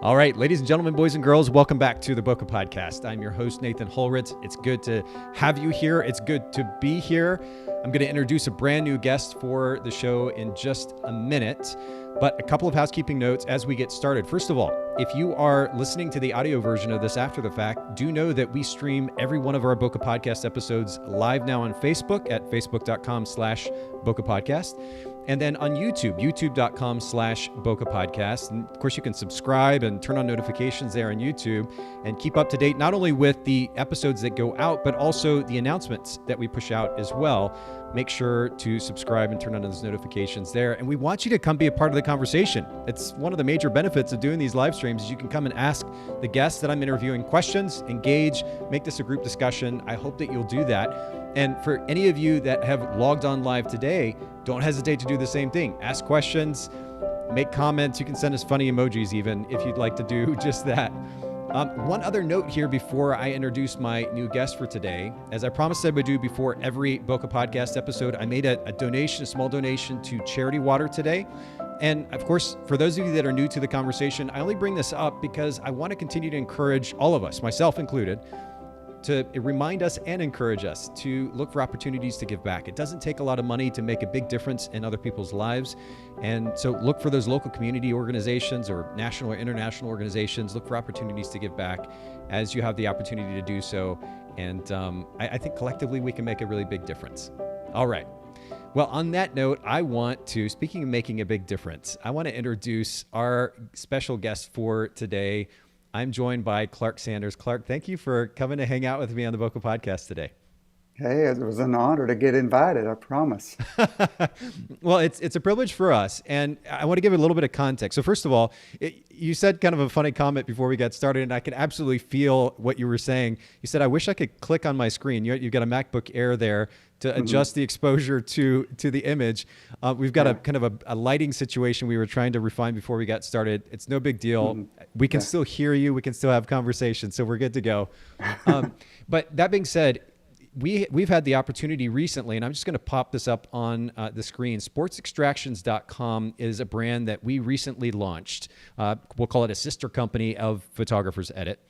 All right, ladies and gentlemen, boys and girls, welcome back to the Bokeh Podcast. I'm your host, Nathan Holritz. It's good to have you here. It's good to be here. I'm going to introduce a brand new guest for the show in just a minute, but a couple of housekeeping notes as we get started. First of all, if you are listening to the audio version of this after the fact, do know that we stream every one of our Bokeh Podcast episodes live now on Facebook at facebook.com/Bokeh Podcast. And then on YouTube, youtube.com/Bokeh Podcast. And of course, you can subscribe and turn on notifications there on YouTube and keep up to date, not only with the episodes that go out, but also the announcements that we push out as well. Make sure to subscribe and turn on those notifications there. And we want you to come be a part of the conversation. It's one of the major benefits of doing these live streams is you can come and ask the guests that I'm interviewing questions, engage, make this a group discussion. I hope that you'll do that. And for any of you that have logged on live today, don't hesitate to do the same thing. Ask questions, make comments. You can send us funny emojis even if you'd like to do just that. One other note here before I introduce my new guest for today. As I promised I would do before every Bokeh Podcast episode, I made a donation, a small donation to Charity Water today. And of course, for those of you that are new to the conversation, I only bring this up because I want to continue to encourage all of us, myself included, to remind us and encourage us to look for opportunities to give back. It doesn't take a lot of money to make a big difference in other people's lives. And so look for those local community organizations or national or international organizations. Look for opportunities to give back as you have the opportunity to do so. And I think collectively we can make a really big difference. All right. Well, on that note, I want to, speaking of making a big difference, I want to introduce our special guest for today. I'm joined by Clark Sanders. Clark, thank you for coming to hang out with me on the Bokeh Podcast today. Hey, it was an honor to get invited, I promise. Well, it's a privilege for us, and I want to give a little bit of context. So first of all, you said kind of a funny comment before we got started, and I can absolutely feel what you were saying. You said, I wish I could click on my screen. You've got a MacBook Air there to adjust the exposure to the image. We've got a kind of a lighting situation we were trying to refine before we got started. It's no big deal. We can still hear you. We can still have conversations, so we're good to go. But that being said, we've had the opportunity recently, and I'm just going to pop this up on the screen. SportsExtractions.com is a brand that we recently launched. We'll call it a sister company of Photographers Edit.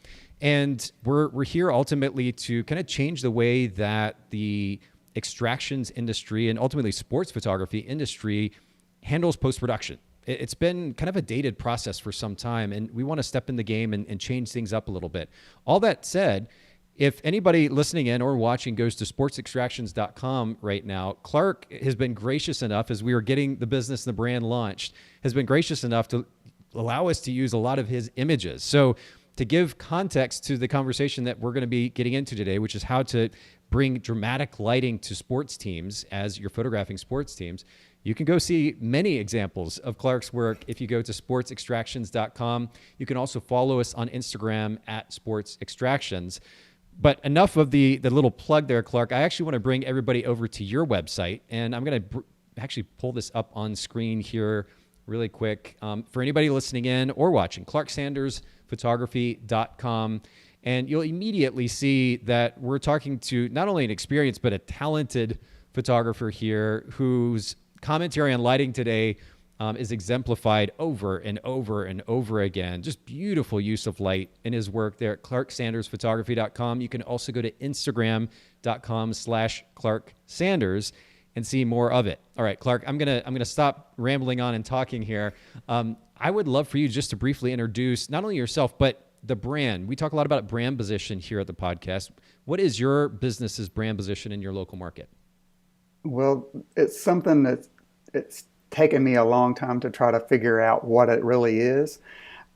And we're here ultimately to kind of change the way that the extractions industry and ultimately sports photography industry handles post-production. It's been kind of a dated process for some time, and we want to step in the game and change things up a little bit. All that said, if anybody listening in or watching goes to sportsextractions.com right now, Clark has been gracious enough, as we were getting the business and the brand launched, has been gracious enough to allow us to use a lot of his images. So to give context to the conversation that we're going to be getting into today, which is how to bring dramatic lighting to sports teams as you're photographing sports teams, you can go see many examples of Clark's work if you go to sportsextractions.com. You can also follow us on Instagram at sportsextractions. But enough of the little plug there, Clark. I actually want to bring everybody over to your website, and I'm going to actually pull this up on screen here really quick. For anybody listening in or watching, clarksandersphotography.com, and you'll immediately see that we're talking to not only an experienced, but a talented photographer here whose commentary on lighting today is exemplified over and over and over again. Just beautiful use of light in his work there at clarksandersphotography.com. You can also go to instagram.com/clarksanders and see more of it. All right, Clark, I'm gonna stop rambling on and talking here. I would love for you just to briefly introduce not only yourself, but the brand. We talk a lot about brand position here at the podcast. What is your business's brand position in your local market? Well, it's something it's taken me a long time to try to figure out what it really is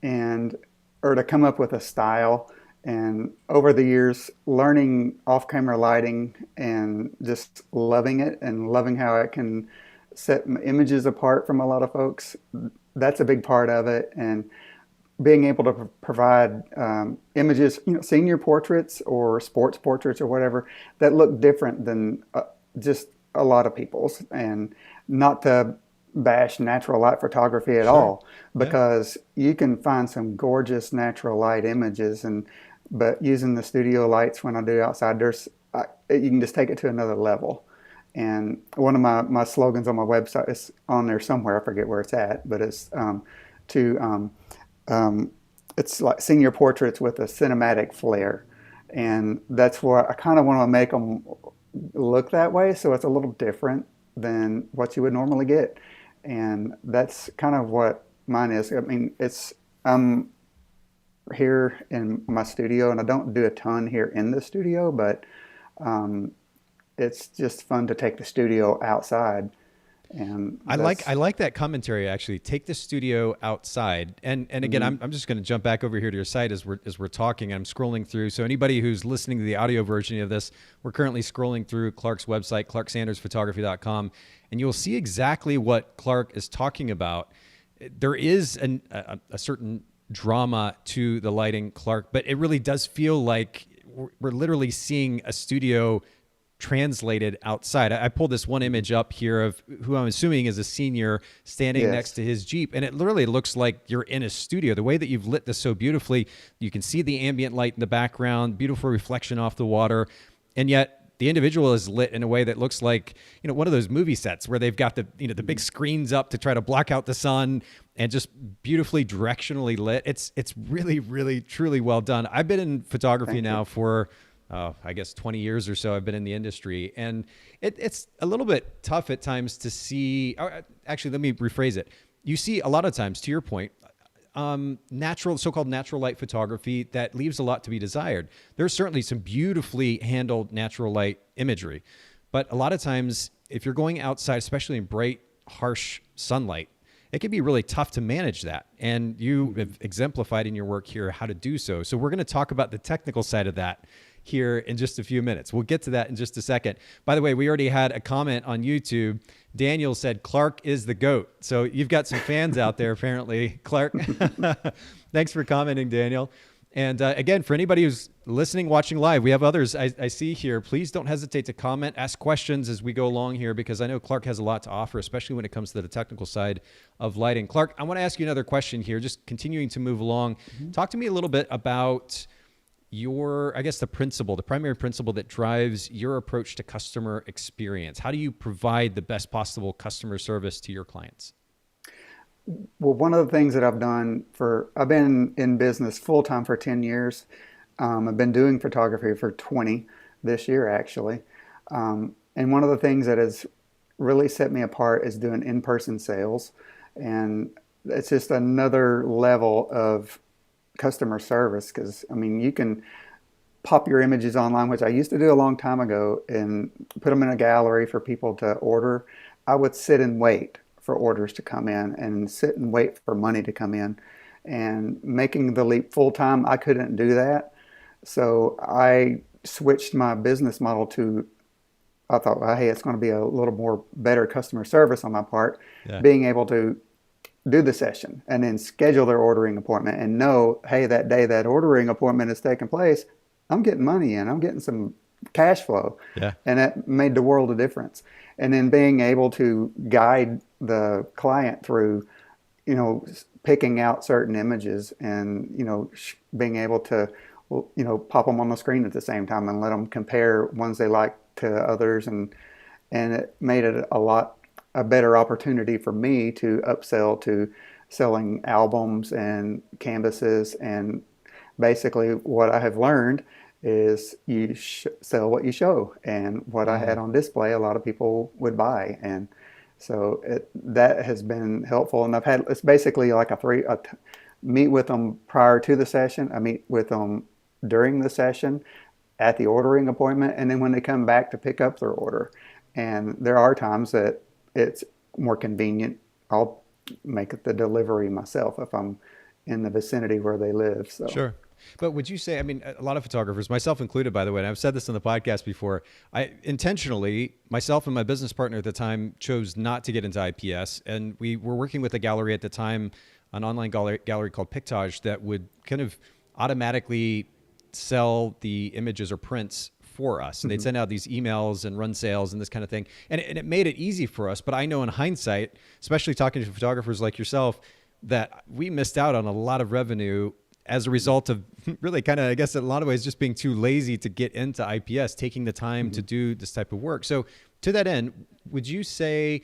or to come up with a style. And over the years, learning off-camera lighting and just loving it and loving how it can set images apart from a lot of folks, that's a big part of it. And being able to provide images, senior portraits or sports portraits or whatever, that look different than just a lot of people's. And not to bash natural light photography at all, because you can find some gorgeous natural light images, but using the studio lights when I do outside, you can just take it to another level. And one of my slogans on my website is on there somewhere, I forget where it's at, but it's it's like senior portraits with a cinematic flair, and that's what I kind of want to make them look that way. So it's a little different than what you would normally get, and that's kind of what mine is. I mean, it's I'm here in my studio, and I don't do a ton here in the studio, but um, it's just fun to take the studio outside, and I like that commentary actually. Take the studio outside. And again, mhm, I'm just going to jump back over here to your site as we're talking. I'm scrolling through. So anybody who's listening to the audio version of this, we're currently scrolling through Clark's website, clarksandersphotography.com, and you'll see exactly what Clark is talking about. There is a certain drama to the lighting, Clark, but it really does feel like we're literally seeing a studio translated outside. I pulled this one image up here of who I'm assuming is a senior standing next yes, to his Jeep, and it literally looks like you're in a studio. The way that you've lit this so beautifully, you can see the ambient light in the background, beautiful reflection off the water, and yet the individual is lit in a way that looks like, one of those movie sets where they've got the big screens up to try to block out the sun and just beautifully directionally lit. It's really, really, truly well done. I've been in photography thank you. now for I guess 20 years or so. I've been in the industry, and it's a little bit tough at times to see. Actually, let me rephrase it. You see a lot of times, to your point, so-called natural light photography that leaves a lot to be desired. There's certainly some beautifully handled natural light imagery, but a lot of times, if you're going outside, especially in bright, harsh sunlight, it can be really tough to manage that. And you have exemplified in your work here how to do so. So we're going to talk about the technical side of that here in just a few minutes. We'll get to that in just a second. By the way, we already had a comment on YouTube. Daniel said, Clark is the GOAT. So you've got some fans out there, apparently, Clark. Thanks for commenting, Daniel. And again, for anybody who's listening, watching live, we have others I see here. Please don't hesitate to comment, ask questions as we go along here, because I know Clark has a lot to offer, especially when it comes to the technical side of lighting. Clark, I want to ask you another question here, just continuing to move along. Mhm. Talk to me a little bit about the primary principle that drives your approach to customer experience. How do you provide the best possible customer service to your clients? Well, one of the things that I've been in business full time for 10 years. I've been doing photography for 20 this year, actually. And one of the things that has really set me apart is doing in-person sales. And it's just another level of customer service because, I mean, you can pop your images online, which I used to do a long time ago, and put them in a gallery for people to order. I would sit and wait for orders to come in and sit and wait for money to come in. And making the leap full time, I couldn't do that. So I switched my business model to, I thought, well, hey, it's going to be a little more better customer service on my part, Yeah. being able to do the session and then schedule their ordering appointment and know, hey, that day that ordering appointment is taking place, I'm getting money in, I'm getting some cash flow. Yeah. And that made the world of difference. And then being able to guide the client through, picking out certain images and, being able to, pop them on the screen at the same time and let them compare ones they like to others. And it made it a better opportunity for me to upsell to selling albums and canvases. And basically what I have learned is you sell what you show, and what I had Mm. on display a lot of people would buy. And so that has been helpful. And it's basically like meet with them prior to the session, I meet with them during the session, at the ordering appointment, and then when they come back to pick up their order. And there are times that it's more convenient, I'll make the delivery myself if I'm in the vicinity where they live. So Sure. But would you say, I mean, a lot of photographers, myself included, by the way, and I've said this on the podcast before, I intentionally, myself and my business partner at the time, chose not to get into IPS. And we were working with a gallery at the time, an online gallery called Pictage, that would kind of automatically sell the images or prints for us. And they'd send out these emails and run sales and this kind of thing. And it made it easy for us. But I know in hindsight, especially talking to photographers like yourself, that we missed out on a lot of revenue as a result of really kind of, I guess, in a lot of ways, just being too lazy to get into IPS, taking the time to do this type of work. So to that end, what would you say,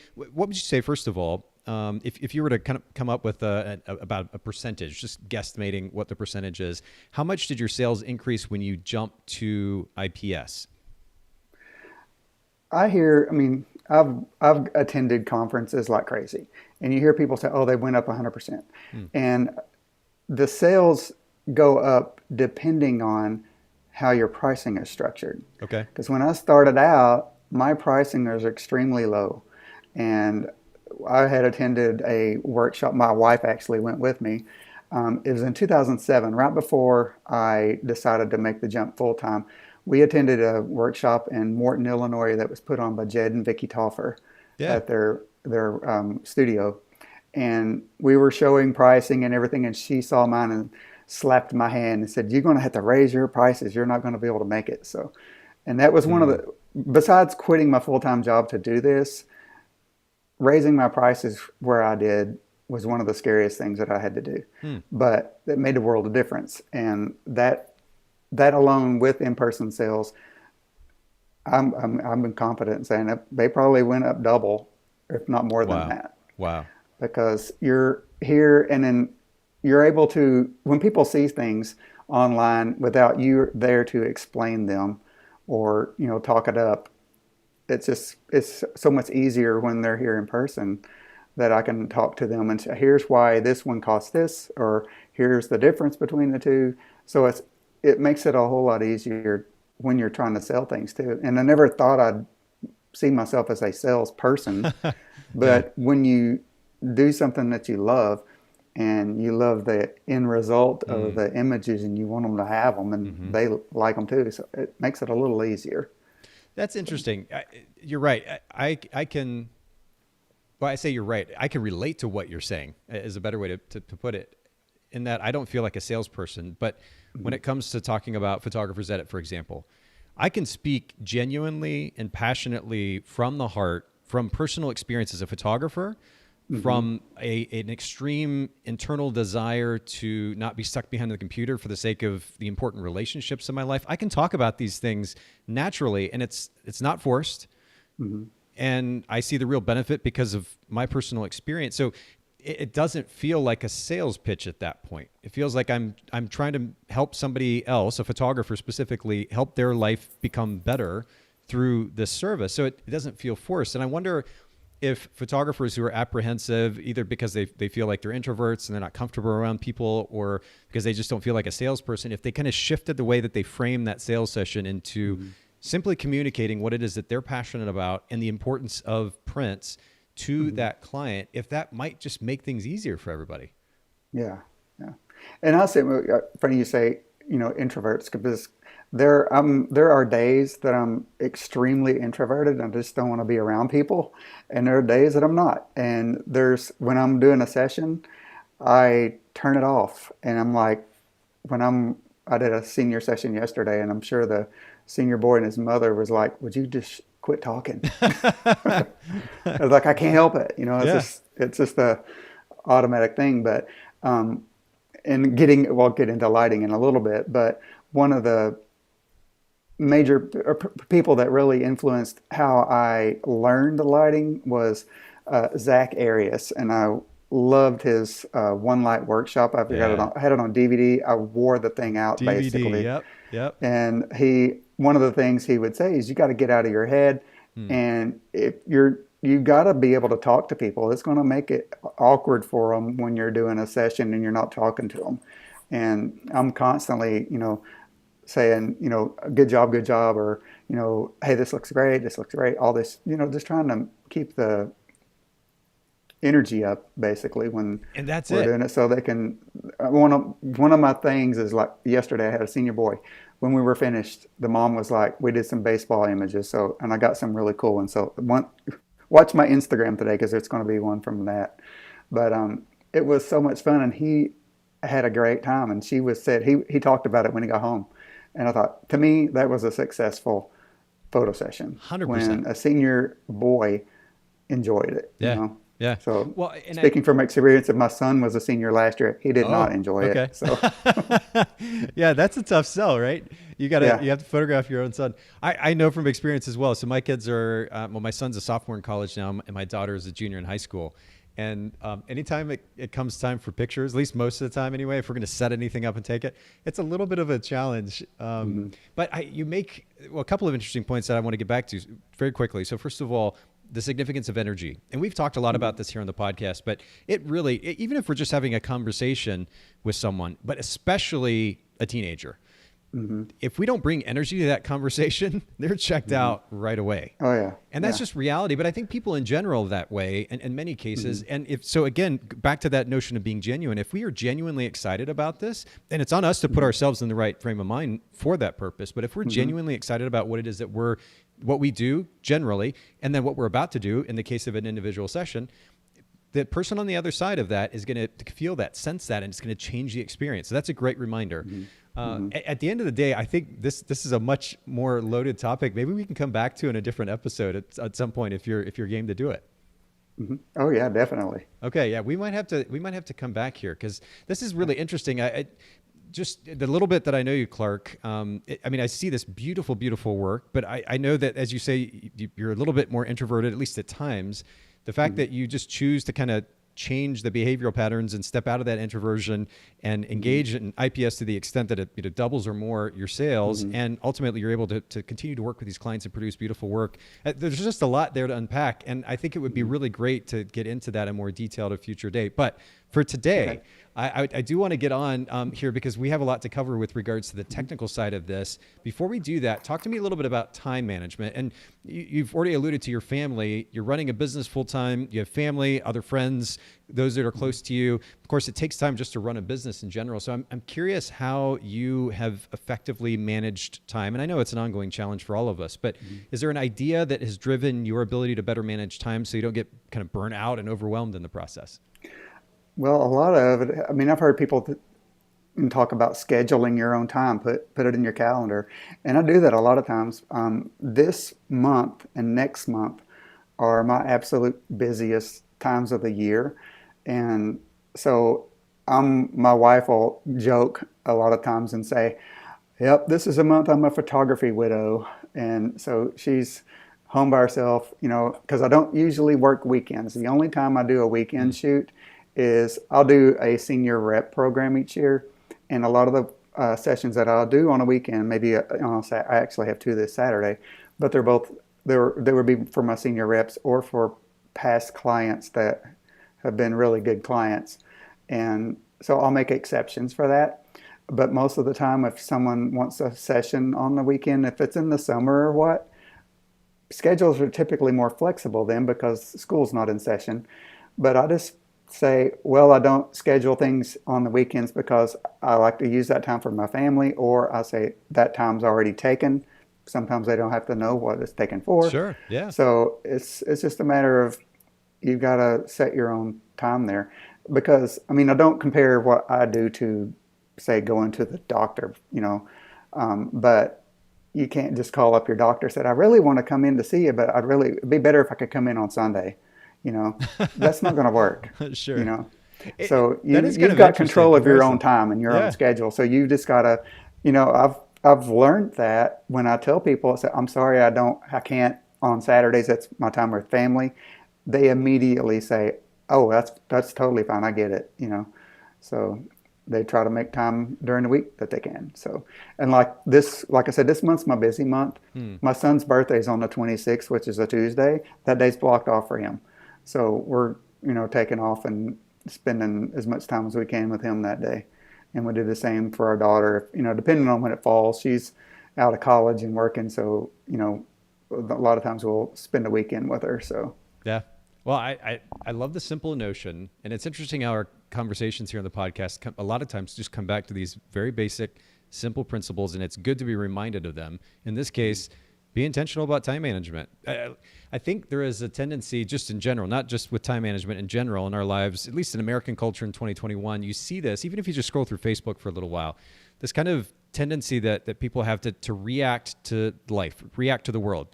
first of all, if you were to kind of come up with about a percentage, just guesstimating what the percentage is, how much did your sales increase when you jumped to IPS? I mean, I've attended conferences like crazy, and you hear people say, "Oh, they went up 100%," and the sales go up depending on how your pricing is structured. Okay. Because when I started out, my pricing was extremely low, and I had attended a workshop. My wife actually went with me. It was in 2007, right before I decided to make the jump full time. We attended a workshop in Morton, Illinois, that was put on by Jed and Vicky Toffer Yeah. at their studio, and we were showing pricing and everything. And she saw mine and slapped my hand and said, "You're going to have to raise your prices. You're not going to be able to make it." So, and that was one of the. Besides quitting my full time job to do this, raising my prices where I did was one of the scariest things that I had to do. But it made a world of difference, and that alone with in-person sales, I'm confident in saying that they probably went up double, if not more than that. Wow. Because you're here, and then you're able to, when people see things online without you there to explain them or talk it up, it's so much easier when they're here in person that I can talk to them and say, "Here's why this one costs this," or "Here's the difference between the two." So it makes it a whole lot easier when you're trying to sell things too. And I never thought I'd see myself as a salesperson, but when you do something that you love and you love the end result of the images and you want them to have them and they like them too, so it makes it a little easier. That's interesting. You're right. I can, well, I say you're right. I can relate to what you're saying is a better way to put it, in that I don't feel like a salesperson, but when it comes to talking about Photographer's Edit, for example, I can speak genuinely and passionately from the heart, from personal experience as a photographer, from an extreme internal desire to not be stuck behind the computer for the sake of the important relationships in my life. I can talk about these things naturally, and it's not forced. And I see the real benefit because of my personal experience. So it doesn't feel like a sales pitch at that point. It feels like I'm trying to help somebody else, a photographer specifically, help their life become better through this service. So it doesn't feel forced. And I wonder if photographers who are apprehensive, either because they feel like they're introverts and they're not comfortable around people, or because they just don't feel like a salesperson, if they kind of shifted the way that they frame that sales session into simply communicating what it is that they're passionate about and the importance of prints to that client, if that might just make things easier for everybody. Yeah. And I'll say, funny you say, introverts, because there are days that I'm extremely introverted and I just don't want to be around people, and there are days that I'm not. And when I'm doing a session, I turn it off, and I'm like, I did a senior session yesterday, and I'm sure the senior boy and his mother was like, "Would you just quit talking?" I was like, I can't help it. It's just a automatic thing. But and we'll get into lighting in a little bit, but one of the major people that really influenced how I learned the lighting was Zach Arias, and I loved his One Light workshop. I had it on DVD. I wore the thing out basically. Yep. And one of the things he would say is, you got to get out of your head, and if you got to be able to talk to people. It's going to make it awkward for them when you're doing a session and you're not talking to them. And I'm constantly, saying, good job, or, hey, this looks great, all this, just trying to keep the energy up basically when we're doing it, so they can. One of my things is, like yesterday I had a senior boy. When we were finished, the mom was like, we did some baseball images, and I got some really cool ones. So watch my Instagram today, because it's going to be one from that. But it was so much fun, and he had a great time. And he he talked about it when he got home, and I thought, to me, that was a successful photo session. 100%. When a senior boy enjoyed it. Yeah. So, speaking from experience, if my son was a senior last year, he did not enjoy it. So, yeah, that's a tough sell, right? You have to photograph your own son. I know from experience as well. So my kids are, my son's a sophomore in college now, and my daughter is a junior in high school. And anytime it comes time for pictures, at least most of the time anyway, if we're going to set anything up and take it, it's a little bit of a challenge. But you make a couple of interesting points that I want to get back to very quickly. So first of all, the significance of energy. And we've talked a lot about this here on the podcast, but it really, even if we're just having a conversation with someone, but especially a teenager, if we don't bring energy to that conversation, they're checked out right away. Oh yeah. And that's just reality. But I think people in general are that way in many cases. And if so, again, back to that notion of being genuine, if we are genuinely excited about this, and it's on us to put ourselves in the right frame of mind for that purpose. But if we're genuinely excited about what it is that what we do generally, and then what we're about to do in the case of an individual session, the person on the other side of that is going to feel that, sense that, and it's going to change the experience. So that's a great reminder. At the end of the day, I think this is a much more loaded topic. Maybe we can come back to in a different episode at some point if you're game to do it. Oh yeah, definitely. Okay, yeah, we might have to come back here because this is really interesting. I just the little bit that I know you, Clark. I see this beautiful, beautiful work, but I know that, as you say, you're a little bit more introverted, at least at times. The fact that you just choose to kind of change the behavioral patterns and step out of that introversion and engage in IPS to the extent that it doubles or more your sales, and ultimately you're able to continue to work with these clients and produce beautiful work. There's just a lot there to unpack, and I think it would be really great to get into that in more detail at a future date. But for today, I do want to get on here because we have a lot to cover with regards to the technical side of this. Before we do that, talk to me a little bit about time management. And you've already alluded to your family. You're running a business full time. You have family, other friends, those that are close to you. Of course, it takes time just to run a business in general. So I'm curious how you have effectively managed time. And I know it's an ongoing challenge for all of us, but is there an idea that has driven your ability to better manage time so you don't get kind of burnt out and overwhelmed in the process? Well, a lot of it, I've heard people talk about scheduling your own time, put it in your calendar. And I do that a lot of times. This month and next month are my absolute busiest times of the year. And so my wife will joke a lot of times and say, yep, this is a month I'm a photography widow. And so she's home by herself, because I don't usually work weekends. The only time I do a weekend shoot is I'll do a senior rep program each year, and a lot of the sessions that I'll do on a weekend, maybe I actually have two this Saturday, but they would be for my senior reps or for past clients that have been really good clients, and so I'll make exceptions for that. But most of the time, if someone wants a session on the weekend, if it's in the summer or what, schedules are typically more flexible then because school's not in session. But I just say, well, I don't schedule things on the weekends because I like to use that time for my family, or I say that time's already taken. Sometimes they don't have to know what it's taken for. Sure, yeah. So it's just a matter of you've got to set your own time there. Because, I don't compare what I do to, say, going to the doctor, but you can't just call up your doctor and say, I really want to come in to see you, but it'd be better if I could come in on Sunday. That's not going to work. Sure. So you've got control of your own time and your own schedule. So you just got to, I've learned that when I tell people, I'm sorry, I can't on Saturdays. That's my time with family. They immediately say, oh, that's totally fine. I get it. So they try to make time during the week that they can. So, and like I said, this month's my busy month. My son's birthday is on the 26th, which is a Tuesday. That day's blocked off for him. So we're, taking off and spending as much time as we can with him that day. And we do the same for our daughter, depending on when it falls. She's out of college and working. So, a lot of times we'll spend a weekend with her. So, yeah. Well, I love the simple notion. And it's interesting how our conversations here on the podcast a lot of times just come back to these very basic, simple principles. And it's good to be reminded of them. In this case, be intentional about time management. I think there is a tendency just in general, not just with time management in general in our lives, at least in American culture in 2021, you see this, even if you just scroll through Facebook for a little while, this kind of tendency that people have to react to life, react to the world,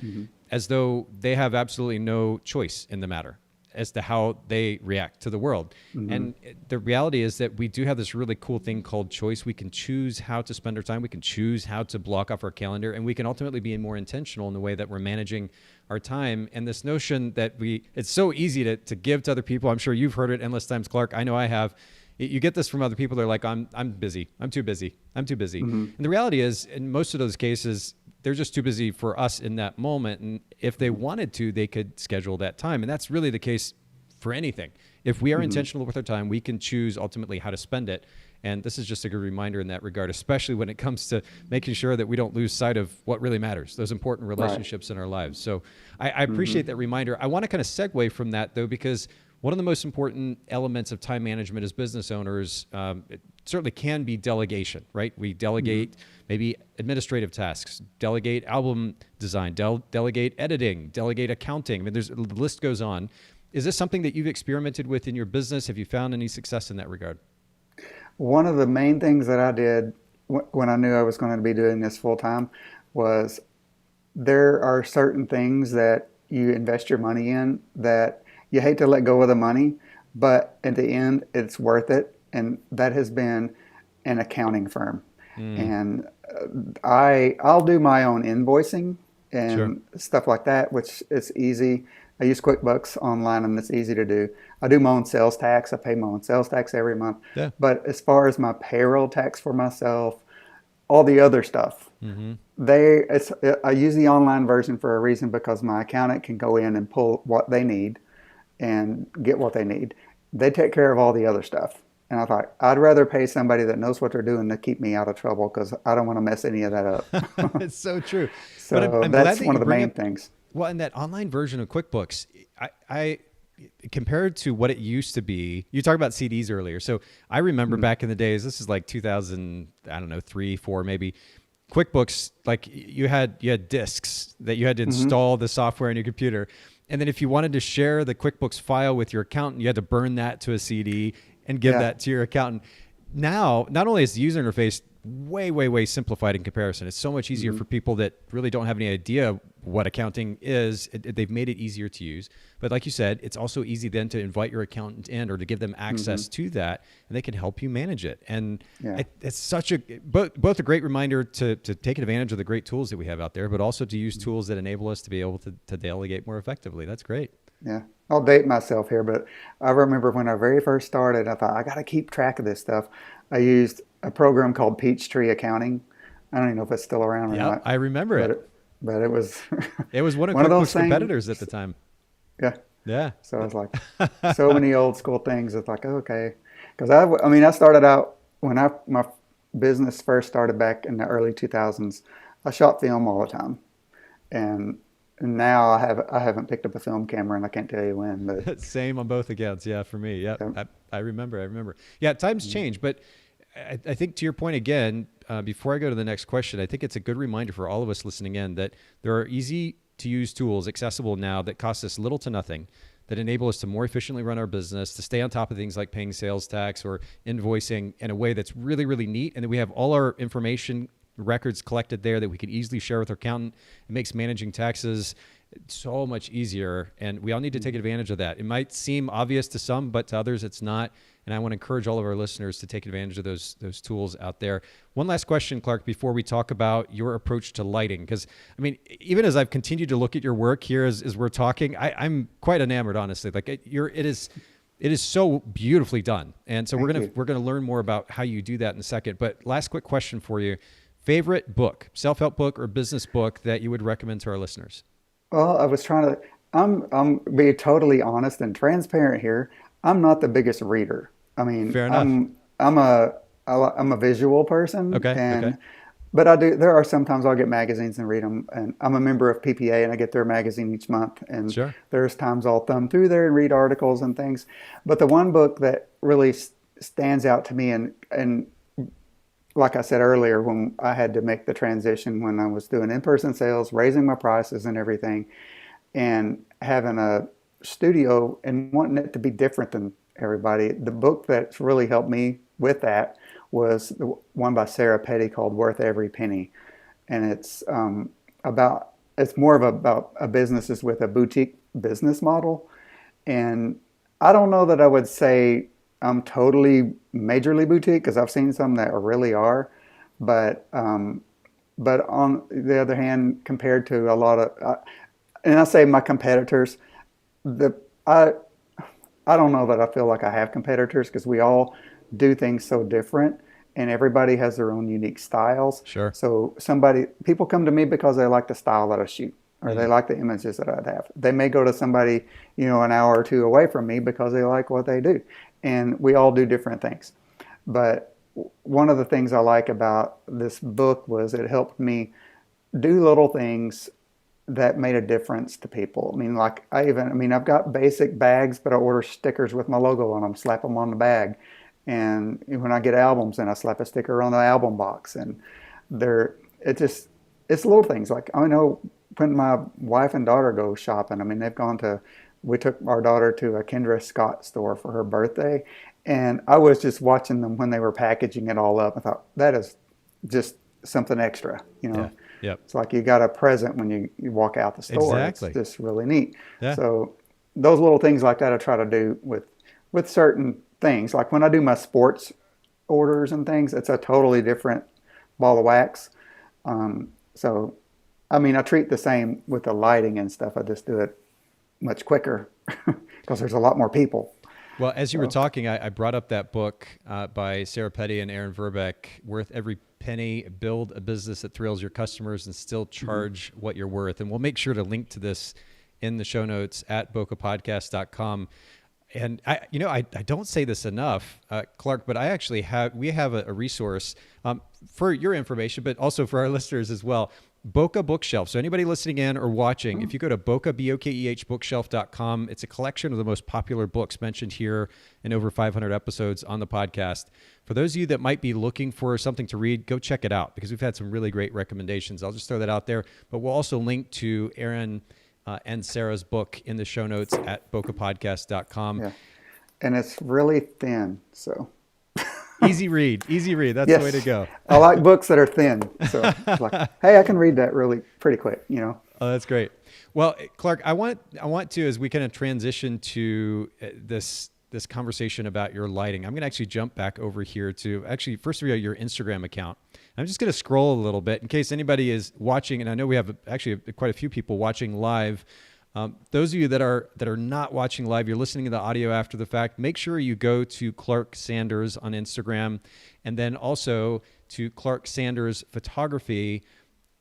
as though they have absolutely no choice in the matter. as to how they react to the world. And the reality is that we do have this really cool thing called choice. We can choose how to spend our time. We can choose how to block off our calendar, and we can ultimately be more intentional in the way that we're managing our time. And this notion that it's so easy to give to other people. I'm sure you've heard it endless times, Clark. I know I have. You get this from other people. They're like, I'm busy. I'm too busy. I'm too busy. And the reality is, in most of those cases, they're just too busy for us in that moment. And if they wanted to, they could schedule that time. And that's really the case for anything. If we are intentional with our time, we can choose ultimately how to spend it. And this is just a good reminder in that regard, especially when it comes to making sure that we don't lose sight of what really matters, those important relationships in our lives. So I appreciate that reminder. I want to kind of segue from that, though, because one of the most important elements of time management as business owners, it certainly can be delegation, right? We delegate maybe administrative tasks, delegate album design, delegate editing, delegate accounting. I mean, the list goes on. Is this something that you've experimented with in your business? Have you found any success in that regard? One of the main things that I did when I knew I was going to be doing this full time was there are certain things that you invest your money in that you hate to let go of the money, but at the end, it's worth it. And that has been an accounting firm. And I'll do my own invoicing and stuff like that, which is easy. I use QuickBooks Online, and it's easy to do. I do my own sales tax. I pay my own sales tax every month. Yeah. But as far as my payroll tax for myself, all the other stuff, I use the online version for a reason, because my accountant can go in and pull what they need and get what they need. They take care of all the other stuff. And I thought, I'd rather pay somebody that knows what they're doing to keep me out of trouble, because I don't want to mess any of that up. It's so true. So I'm that's one of the main things. Well, in that online version of QuickBooks, I compared to what it used to be, you talked about CDs earlier. So I remember back in the days, this is like 2000, I don't know, 3, 4, maybe. QuickBooks, like you had disks that you had to install the software in your computer. And then if you wanted to share the QuickBooks file with your accountant, you had to burn that to a CD and give that to your accountant. Now, not only is the user interface way simplified in comparison, it's so much easier for people that really don't have any idea what accounting is. They've made it easier to use. But like you said, it's also easy then to invite your accountant in or to give them access to that, and they can help you manage it. And it's such both a great reminder to take advantage of the great tools that we have out there, but also to use tools that enable us to be able to delegate more effectively. That's great. Yeah. I'll date myself here, but I remember when I very first started, I thought, I got to keep track of this stuff. I used a program called Peachtree Accounting. I don't even know if it's still around or not. I remember it. But it was it was one of QuickBooks competitors at the time. Yeah. So it was like so many old school things. It's like, okay. Because I started out when my business first started back in the early 2000s. I shot film all the time. And now I haven't picked up a film camera, and I can't tell you when. But same on both accounts. Yeah, for me. Yeah, I remember. Yeah, times change, but I think to your point again, before I go to the next question, I think it's a good reminder for all of us listening in that there are easy to use tools accessible now that cost us little to nothing, that enable us to more efficiently run our business, to stay on top of things like paying sales tax or invoicing in a way that's really, really neat, and that we have all our information records collected there that we could easily share with our accountant. It makes managing taxes so much easier, and we all need to take advantage of that. It might seem obvious to some, but to others it's not. And I want to encourage all of our listeners to take advantage of those tools out there. One last question, Clark, before we talk about your approach to lighting, because I mean, even as I've continued to look at your work here as we're talking, I'm quite enamored, honestly. Like it is so beautifully done, and so we're gonna learn more about how you do that in a second. But last quick question for you: favorite book, self-help book or business book that you would recommend to our listeners? Well, I was trying to. I'm being totally honest and transparent here. I'm not the biggest reader. I mean, fair enough. I'm a visual person. Okay. But there are sometimes I'll get magazines and read them. And I'm a member of PPA, and I get their magazine each month. And there's times I'll thumb through there and read articles and things. But the one book that really stands out to me, and like I said earlier, when I had to make the transition when I was doing in-person sales, raising my prices and everything, and having a studio and wanting it to be different than everybody, the book that's really helped me with that was the one by Sarah Petty called Worth Every Penny. And it's more about a businesses with a boutique business model. And I don't know that I would say I'm totally majorly boutique because I've seen some that really are, but but on the other hand, compared to a lot of, and I say my competitors, the I I don't know that I feel like I have competitors because we all do things so different and everybody has their own unique styles. Sure. So people come to me because they like the style that I shoot or they like the images that I'd have. They may go to somebody, an hour or two away from me because they like what they do. And we all do different things. But one of the things I like about this book was it helped me do little things that made a difference to people. I mean, I've got basic bags, but I order stickers with my logo on them, slap them on the bag. And when I get albums, then I slap a sticker on the album box. And it's little things. Like, I know when my wife and daughter go shopping, I mean, we took our daughter to a Kendra Scott store for her birthday. And I was just watching them when they were packaging it all up. I thought, that is just something extra, Yeah. Yep. It's like you got a present when you walk out the store. Exactly. It's just really neat. Yeah. So those little things like that I try to do with certain things. Like when I do my sports orders and things, it's a totally different ball of wax. So, I mean, I treat the same with the lighting and stuff. I just do it much quicker because there's a lot more people. Well, as you were talking, I brought up that book by Sarah Petty and Aaron Verbeek, Worth Every Penny, Build a Business That Thrills Your Customers and Still Charge What You're Worth. And we'll make sure to link to this in the show notes at bokehpodcast.com. And I don't say this enough, Clark, but we have a resource for your information, but also for our listeners as well. Bokeh Bookshelf. So anybody listening in or watching, if you go to Bokeh, Bokeh bookshelf.com, it's a collection of the most popular books mentioned here in over 500 episodes on the podcast. For those of you that might be looking for something to read, go check it out because we've had some really great recommendations. I'll just throw that out there. But we'll also link to Aaron and Sarah's book in the show notes at bokehpodcast.com. Yeah. And it's really thin, so... Easy read. That's yes. the way to go. I like books that are thin. So it's like, hey, I can read that really pretty quick, Oh, that's great. Well, Clark, I want to, as we kind of transition to this conversation about your lighting, I'm going to actually jump back over here to first of all, your Instagram account. I'm just going to scroll a little bit in case anybody is watching. And I know we have actually quite a few people watching live. Those of you that are not watching live, you're listening to the audio after the fact, make sure you go to Clark Sanders on Instagram and then also to Clark Sanders Photography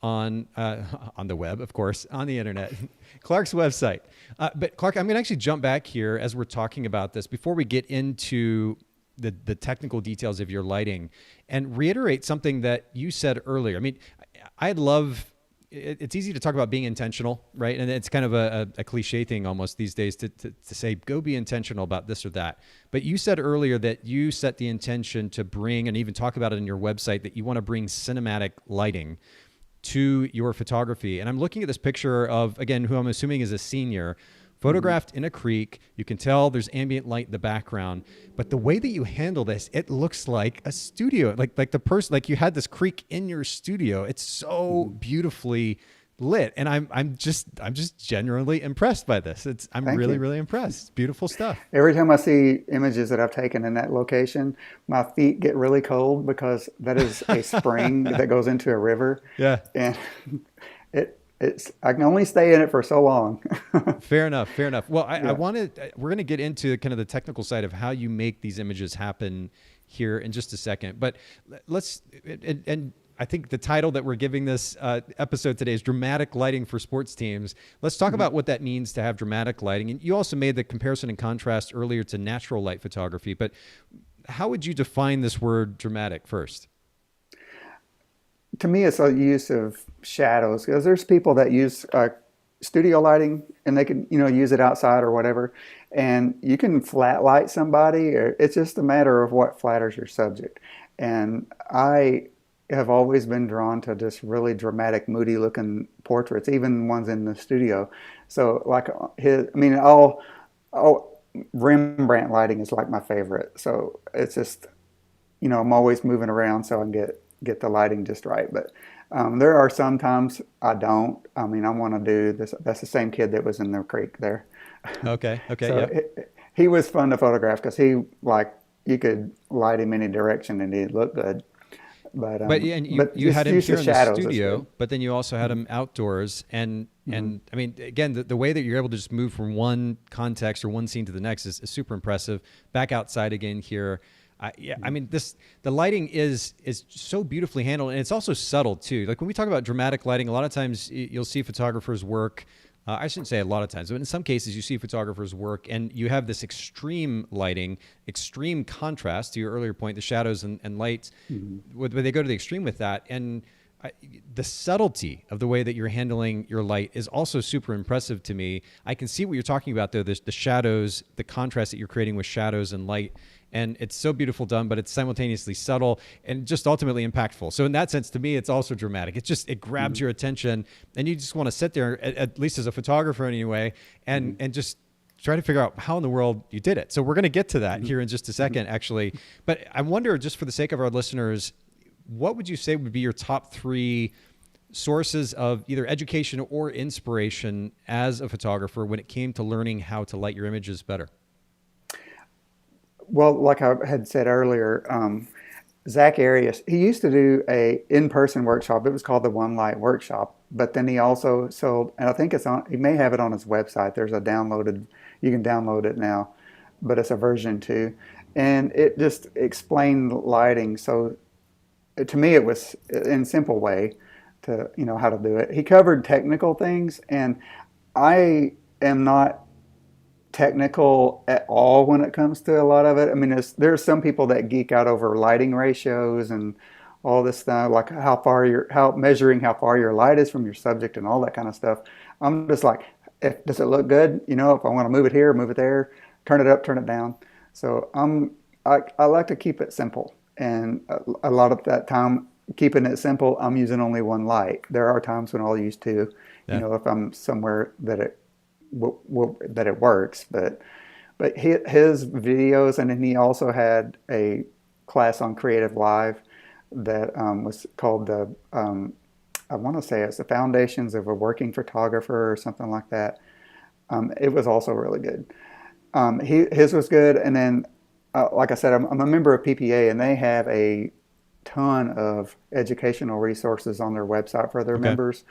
on the web, of course, on the internet, Clark's website. But Clark, I'm going to actually jump back here as we're talking about this before we get into the technical details of your lighting and reiterate something that you said earlier. I mean, it's easy to talk about being intentional, right? And it's kind of a cliche thing almost these days to say, go be intentional about this or that. But you said earlier that you set the intention to bring, and even talk about it in your website, that you want to bring cinematic lighting to your photography. And I'm looking at this picture of, again, who I'm assuming is a senior, photographed in a creek. You can tell there's ambient light in the background, but the way that you handle this, it looks like a studio, like the person, like you had this creek in your studio. It's so beautifully lit, and I'm just genuinely impressed by this. I'm really impressed. It's beautiful stuff. Every time I see images that I've taken in that location, my feet get really cold because that is a spring that goes into a river. Yeah, and I can only stay in it for so long. Fair enough. Well, we're going to get into kind of the technical side of how you make these images happen here in just a second. But and I think the title that we're giving this episode today is Dramatic Lighting for Sports Teams. Let's talk about what that means to have dramatic lighting. And you also made the comparison and contrast earlier to natural light photography. But how would you define this word dramatic first? To me, it's a use of shadows because there's people that use studio lighting and they can, use it outside or whatever. And you can flat light somebody. Or it's just a matter of what flatters your subject. And I have always been drawn to just really dramatic, moody looking portraits, even ones in the studio. So like Rembrandt lighting is like my favorite. So it's just, I'm always moving around so I can get the lighting just right. But there are some times I don't. I mean, I want to do this. That's the same kid that was in the creek there. Okay. Okay. So Yep. he was fun to photograph because he like you could light him any direction and he'd look good. But yeah, and But you had just him use the here in the shadows is good. studio, but then you also had him outdoors, Hmm. and I mean, again, the way that you're able to just move from one context or one scene to the next is super impressive. Back outside again here. Yeah, I mean, the lighting is so beautifully handled, and it's also subtle too. Like when we talk about dramatic lighting, a lot of times you'll see photographers work. I shouldn't say a lot of times, but in some cases you see photographers work, and you have this extreme lighting, extreme contrast. To your earlier point, the shadows and lights, Hmm. where they go to the extreme with that, and I, the subtlety of the way that you're handling your light is also super impressive to me. I can see what you're talking about though. The shadows, the contrast that you're creating with shadows and light, and it's so beautiful done, but it's simultaneously subtle and just ultimately impactful. So in that sense, to me, it's also dramatic. It grabs Hmm. your attention, and you just want to sit there, at least as a photographer anyway, Hmm. and just try to figure out how in the world you did it. So we're going to get to that Hmm. here in just a Hmm. second, actually. But I wonder, just for the sake of our listeners, what would you say would be your top three sources of either education or inspiration as a photographer when it came to learning how to light your images better? Well, like I had said earlier, Zach Arias, he used to do a in-person workshop. It was called the One Light Workshop. But then he also sold, and I think it's on. He may have it on his website. There's a downloaded. You can download it now, but it's a version 2, and it just explained lighting. So to me, it was in a simple way to how to do it. He covered technical things, and I am not technical at all when it comes to a lot of it. I mean, there's some people that geek out over lighting ratios and all this stuff, like how measuring how far your light is from your subject and all that kind of stuff. I'm just like, does it look good? If I want to move it here, move it there, turn it up, turn it down. So I like to keep it simple, and a lot of that time keeping it simple, I'm using only one light. There are times when I'll use two, Yeah. if I'm somewhere that it works. But his videos, and then he also had a class on Creative Live that was called I want to say it's the Foundations of a Working Photographer or something like that. It was also really good. His was good, and then like I said, I'm a member of PPA, and they have a ton of educational resources on their website for their Okay. members,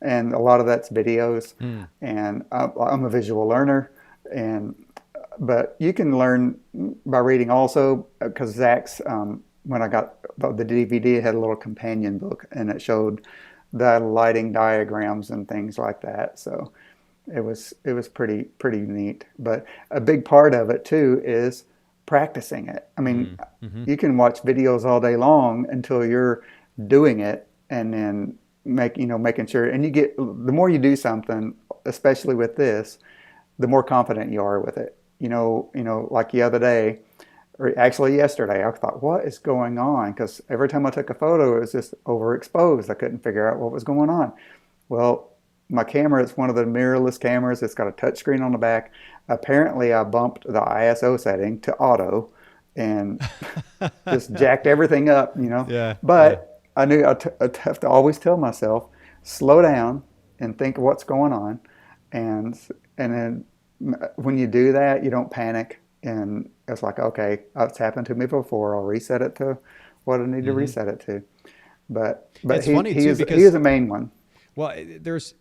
and a lot of that's videos. Hmm. And I'm a visual learner, and but you can learn by reading also because Zach's when I got the DVD, it had a little companion book, and it showed the lighting diagrams and things like that. So it was pretty neat. But a big part of it too is practicing it. I mean, Mm-hmm. you can watch videos all day long until you're doing it, and then making sure. And the more you do something, especially with this, the more confident you are with it. Like the other day, or actually yesterday, I thought, what is going on? Because every time I took a photo, it was just overexposed. I couldn't figure out what was going on. Well, my camera is one of the mirrorless cameras. It's got a touchscreen on the back. Apparently, I bumped the ISO setting to auto and just jacked everything up. Yeah. Yeah. But I knew I'd have to always tell myself, slow down and think of what's going on. And, and then when you do that, you don't panic. And it's like, okay, it's happened to me before. I'll reset it to what I need to Mm-hmm. reset it to. But It's he, funny he too is he is because a main one. well, there's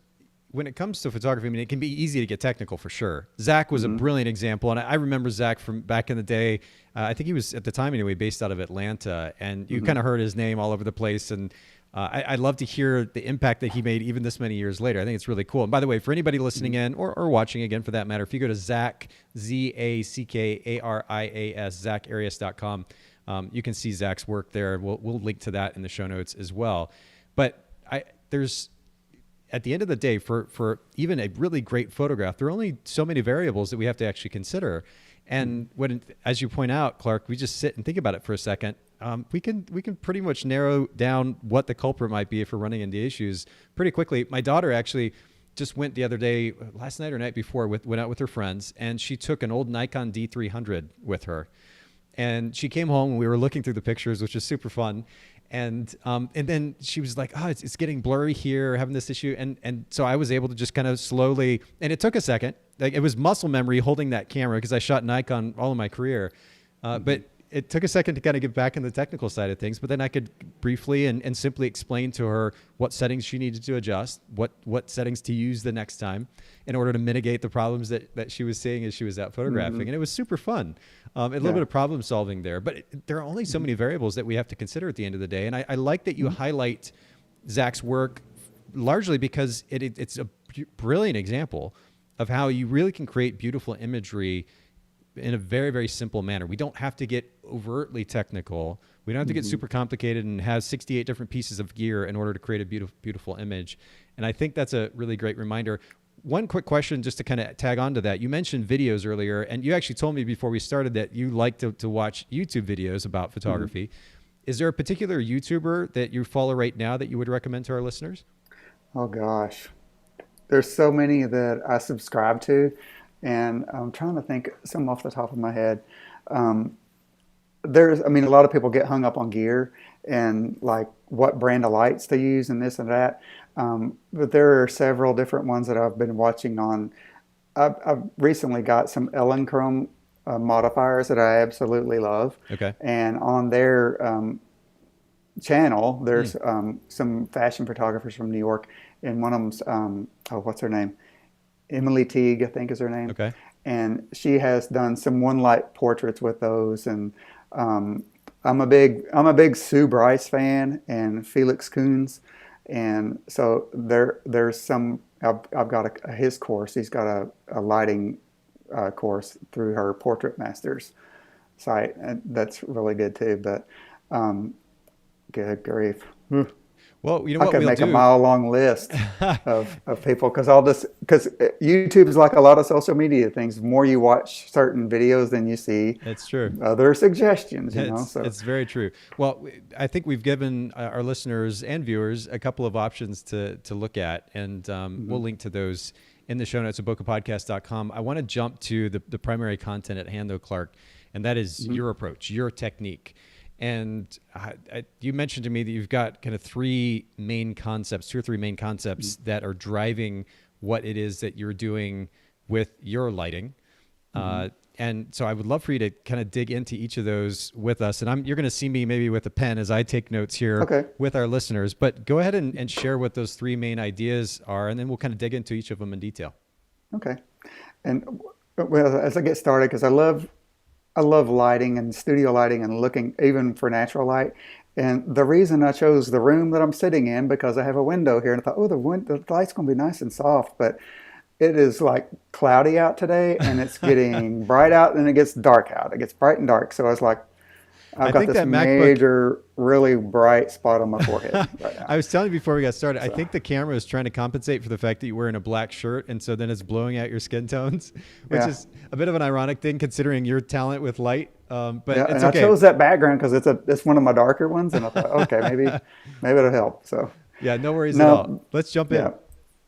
when it comes to photography, I mean, it can be easy to get technical for sure. Zach was a Hmm. brilliant example, and I remember Zach from back in the day. I think he was at the time anyway, based out of Atlanta, and you Hmm. kind of heard his name all over the place. And I love to hear the impact that he made even this many years later. I think it's really cool. And by the way, for anybody listening in or watching again for that matter, if you go to Zach, ZACKARIAS, ZachArias.com, you can see Zach's work there. We'll link to that in the show notes as well. But there's at the end of the day, for even a really great photograph, there are only so many variables that we have to actually consider. And as you point out, Clark, we just sit and think about it for a second. We can pretty much narrow down what the culprit might be if we're running into issues pretty quickly. My daughter actually just went the other day, last night or night before, went out with her friends, and she took an old Nikon D300 with her. And she came home and we were looking through the pictures, which is super fun. And then she was like, oh, it's getting blurry here, having this issue. And so I was able to just kind of slowly, and it took a second, like it was muscle memory holding that camera because I shot Nikon all of my career. But it took a second to kind of get back in the technical side of things, but then I could briefly and simply explain to her what settings she needed to adjust, what settings to use the next time in order to mitigate the problems that she was seeing as she was out photographing. And it was super fun. A little bit of problem solving there, but there are only so many variables that we have to consider at the end of the day. And I like that you highlight Zach's work largely because it's a brilliant example of how you really can create beautiful imagery in a very, very simple manner. We don't have to get overtly technical. We don't have to get super complicated and have 68 different pieces of gear in order to create a beautiful, beautiful image. And I think that's a really great reminder. One quick question just to kind of tag on to that. You mentioned videos earlier, and you actually told me before we started that you like to watch YouTube videos about photography. Is there a particular YouTuber that you follow right now that you would recommend to our listeners? Oh gosh, there's so many that I subscribe to. And I'm trying to think some off the top of my head. A lot of people get hung up on gear and like what brand of lights to use and this and that. But there are several different ones that I've been watching on. I've recently got some Elechrome modifiers that I absolutely love. Okay. And on their channel, there's some fashion photographers from New York, and one of them's, what's her name? Emily Teague, I think is her name. Okay. And she has done some one light portraits with those. And I'm a big Sue Bryce fan and Felix Coons. And so there's some, I've got his course. He's got a lighting course through her Portrait Masters site. And that's really good too. But good grief. Well, you know what I could we'll make do. a mile-long list of people because YouTube is like a lot of social media things. The more you watch certain videos, than you see. It's true. Other suggestions, So it's very true. Well, I think we've given our listeners and viewers a couple of options to look at, and we'll link to those in the show notes at bokehpodcast.com. I want to jump to the primary content at hand, though, Clark, and that is your approach, your technique. And you mentioned to me that you've got kind of two or three main concepts that are driving what it is that you're doing with your lighting. And so I would love for you to kind of dig into each of those with us. And you're going to see me maybe with a pen as I take notes here with our listeners. But go ahead and share what those three main ideas are, and then we'll kind of dig into each of them in detail. Okay. And well, as I get started, because I love lighting and studio lighting and looking even for natural light. And the reason I chose the room that I'm sitting in, because I have a window here, and I thought, the light's going to be nice and soft, but it is like cloudy out today, and it's getting bright out, and it gets dark out. It gets bright and dark. So I was like, I've got this major, really bright spot on my forehead right now. I was telling you before we got started, I think the camera is trying to compensate for the fact that you're wearing a black shirt, and so then it's blowing out your skin tones, which is a bit of an ironic thing considering your talent with light. But it's okay. I chose that background because it's one of my darker ones, and I thought, okay, maybe it'll help. So yeah, no worries at all. Let's jump in.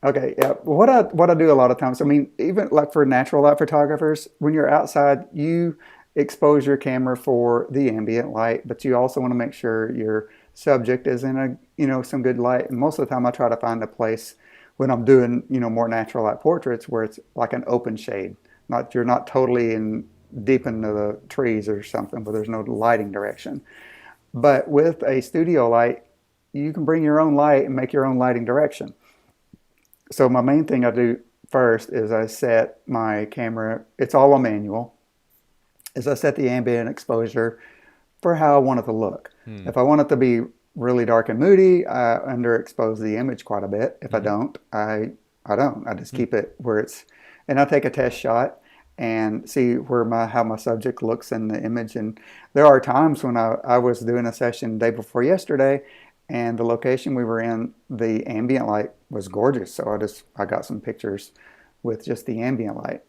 Okay, yeah. What I do a lot of times, even like for natural light photographers, when you're outside, you expose your camera for the ambient light, but you also want to make sure your subject is in some good light. And most of the time I try to find a place when I'm doing, more natural light portraits where it's like an open shade. You're not totally deep into the trees or something, but there's no lighting direction. But with a studio light, you can bring your own light and make your own lighting direction. So my main thing I do first is I set my camera, it's all on manual, is I set the ambient exposure for how I want it to look. If I want it to be really dark and moody, I underexpose the image quite a bit. If I don't, I don't. I just keep it where it's, and I take a test shot and see how my subject looks in the image. And there are times when I was doing a session day before yesterday, and the location we were in, the ambient light was gorgeous. So I got some pictures with just the ambient light.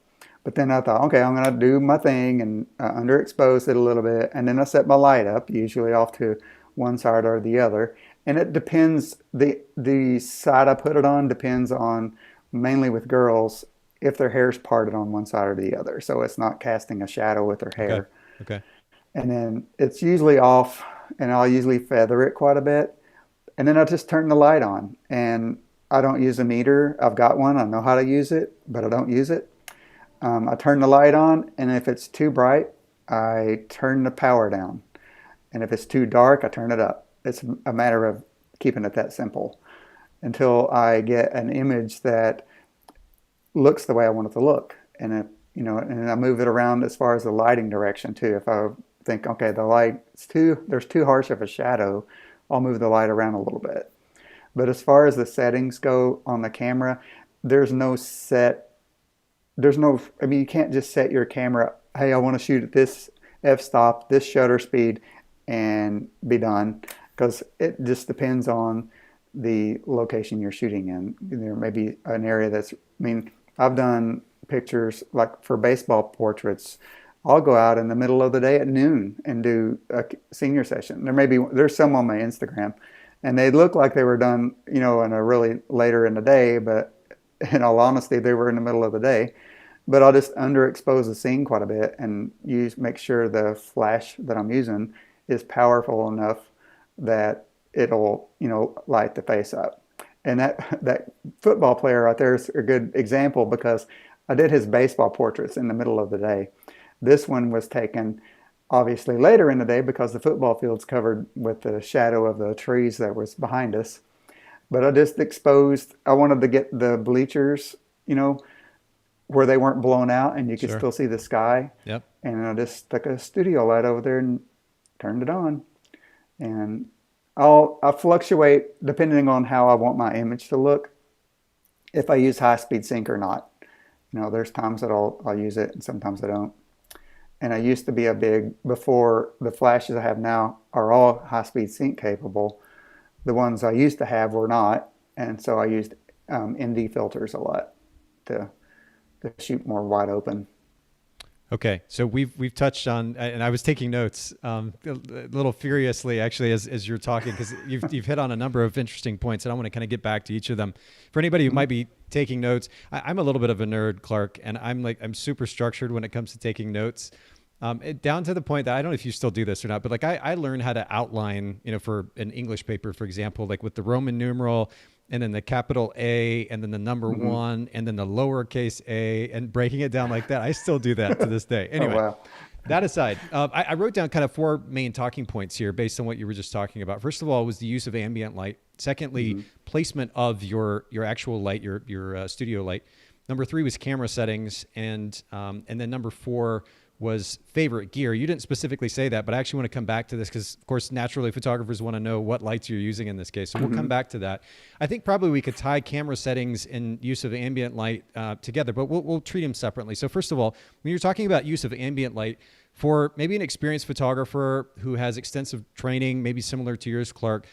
But then I thought, okay, I'm going to do my thing and underexpose it a little bit. And then I set my light up, usually off to one side or the other. And it depends, the side I put it on depends on, mainly with girls, if their hair's parted on one side or the other. So it's not casting a shadow with their hair. Okay. And then it's usually off, and I'll usually feather it quite a bit. And then I just turn the light on. And I don't use a meter. I've got one. I know how to use it, but I don't use it. I turn the light on, and if it's too bright, I turn the power down. And if it's too dark, I turn it up. It's a matter of keeping it that simple until I get an image that looks the way I want it to look. And and I move it around as far as the lighting direction too. If I think, okay, there's too harsh of a shadow, I'll move the light around a little bit. But as far as the settings go on the camera, there's no you can't just set your camera, hey, I want to shoot at this f-stop, this shutter speed, and be done. Because it just depends on the location you're shooting in. There may be an area I've done pictures like for baseball portraits. I'll go out in the middle of the day at noon and do a senior session. There's some on my Instagram, and they look like they were done, in a really later in the day, but in all honesty, they were in the middle of the day. But I'll just underexpose the scene quite a bit and make sure the flash that I'm using is powerful enough that it'll, light the face up. And that football player right there is a good example because I did his baseball portraits in the middle of the day. This one was taken obviously later in the day because the football field's covered with the shadow of the trees that was behind us. But I wanted to get the bleachers, where they weren't blown out and you could still see the sky. Yep. And I just stuck a studio light over there and turned it on. And I fluctuate depending on how I want my image to look, if I use high-speed sync or not. There's times that I'll use it and sometimes I don't. And I used to be before the flashes I have now are all high-speed sync capable. The ones I used to have were not. And so I used ND filters a lot to shoot more wide open. Okay, so we've touched on, and I was taking notes a little furiously actually as you're talking, because you've hit on a number of interesting points, and I want to kind of get back to each of them. For anybody who might be taking notes, I'm a little bit of a nerd, Clark, and I'm super structured when it comes to taking notes. Down to the point that I don't know if you still do this or not, but like I learned how to outline, for an English paper, for example, like with the Roman numeral and then the capital A and then the number one and then the lowercase a and breaking it down like that. I still do that to this day. Anyway, wow. That aside, I wrote down kind of 4 main talking points here based on what you were just talking about. First of all, was the use of ambient light. Secondly, placement of your actual light, your studio light. Number 3 was camera settings, and then number 4 was favorite gear. You didn't specifically say that, but I actually want to come back to this because, of course, naturally photographers want to know what lights you're using in this case. So we'll come back to that. I think probably we could tie camera settings and use of ambient light together, but we'll treat them separately. So first of all, when you're talking about use of ambient light, for maybe an experienced photographer who has extensive training, maybe similar to yours, Clark,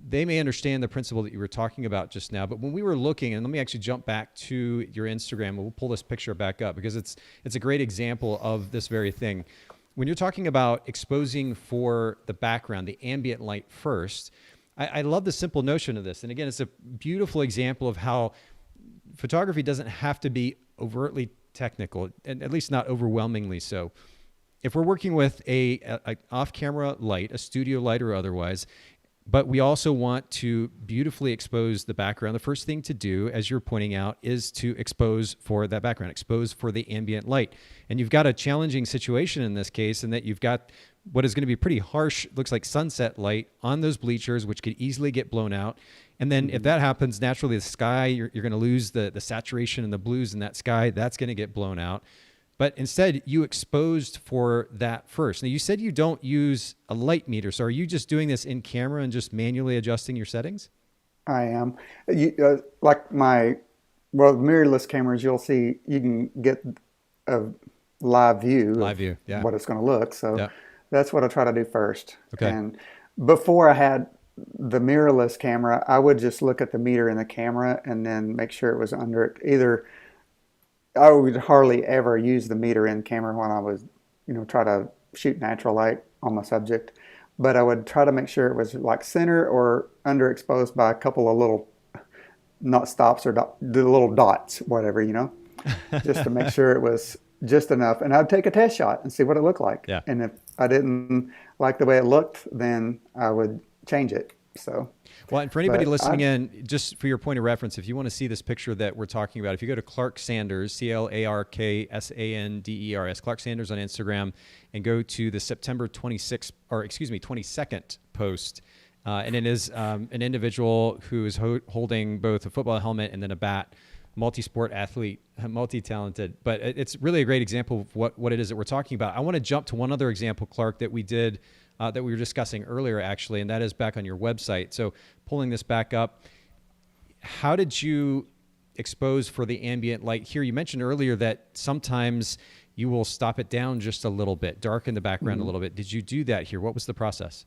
they may understand the principle that you were talking about just now. But when we were looking, and let me actually jump back to your Instagram, we'll pull this picture back up because it's a great example of this very thing. When you're talking about exposing for the background, the ambient light first, I love the simple notion of this. And again, it's a beautiful example of how photography doesn't have to be overtly technical, and at least not overwhelmingly so. If we're working with a off-camera light, a studio light or otherwise, but we also want to beautifully expose the background, the first thing to do, as you're pointing out, is to expose for that background, expose for the ambient light. And you've got a challenging situation in this case in that you've got what is going to be pretty harsh, looks like sunset light on those bleachers, which could easily get blown out. And then if that happens, naturally the sky, you're going to lose the saturation and the blues in that sky. That's going to get blown out. But instead, you exposed for that first. Now, you said you don't use a light meter. So are you just doing this in camera and just manually adjusting your settings? I am. Like mirrorless cameras, you can get a live view yeah. what it's going to look. So that's what I try to do first. Okay. And before I had the mirrorless camera, I would just look at the meter in the camera and then make sure it was under it. Either I would hardly ever use the meter in camera when I was, try to shoot natural light on my subject. But I would try to make sure it was like center or underexposed by a couple of little, not stops or the little dots, whatever, just to make sure it was just enough. And I'd take a test shot and see what it looked like. Yeah. And if I didn't like the way it looked, then I would change it. So, Well, and for anybody but listening in, just for your point of reference, if you want to see this picture that we're talking about, if you go to Clark Sanders, ClarkSanders, Clark Sanders on Instagram, and go to the September 26th, or excuse me, 22nd post, and it is an individual who is holding both a football helmet and then a bat, multi-sport athlete, multi-talented. But it's really a great example of what it is that we're talking about. I want to jump to one other example, Clark, that we did that we were discussing earlier, actually, and that is back on your website. So pulling this back up, how did you expose for the ambient light here? You mentioned earlier that sometimes you will stop it down just a little bit, darken the background a little bit. Did you do that here? What was the process?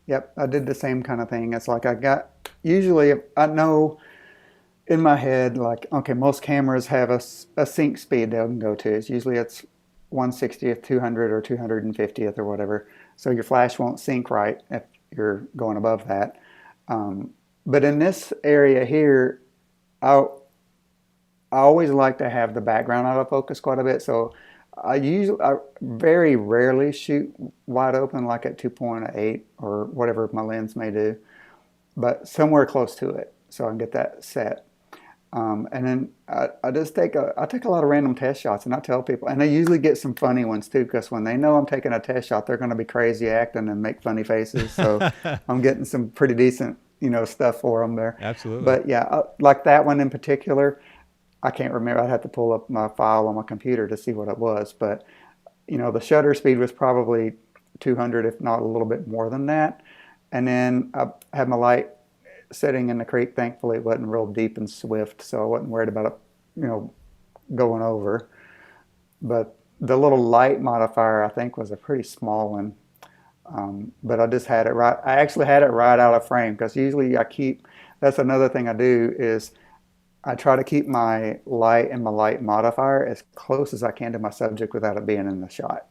Yep, I did the same kind of thing. It's like usually I know in my head, like, okay, most cameras have a sync speed they can go to. It's 1/60th, 200 or 250th or whatever. So your flash won't sync right if you're going above that. But in this area here, I always like to have the background out of focus quite a bit. So I very rarely shoot wide open, like at 2.8 or whatever my lens may do, but somewhere close to it so I can get that set. And then I just take a lot of random test shots, and I tell people, and I usually get some funny ones too, because when they know I'm taking a test shot, they're going to be crazy acting and make funny faces. So I'm getting some pretty decent, stuff for them there. Absolutely. But yeah, like that one in particular, I can't remember. I'd have to pull up my file on my computer to see what it was. But, the shutter speed was probably 200, if not a little bit more than that. And then I had my light sitting in the creek. Thankfully, it wasn't real deep and swift, so I wasn't worried about it, going over. But the little light modifier, I think, was a pretty small one. But I just had it right. I actually had it right out of frame, because usually that's another thing I do is I try to keep my light and my light modifier as close as I can to my subject without it being in the shot.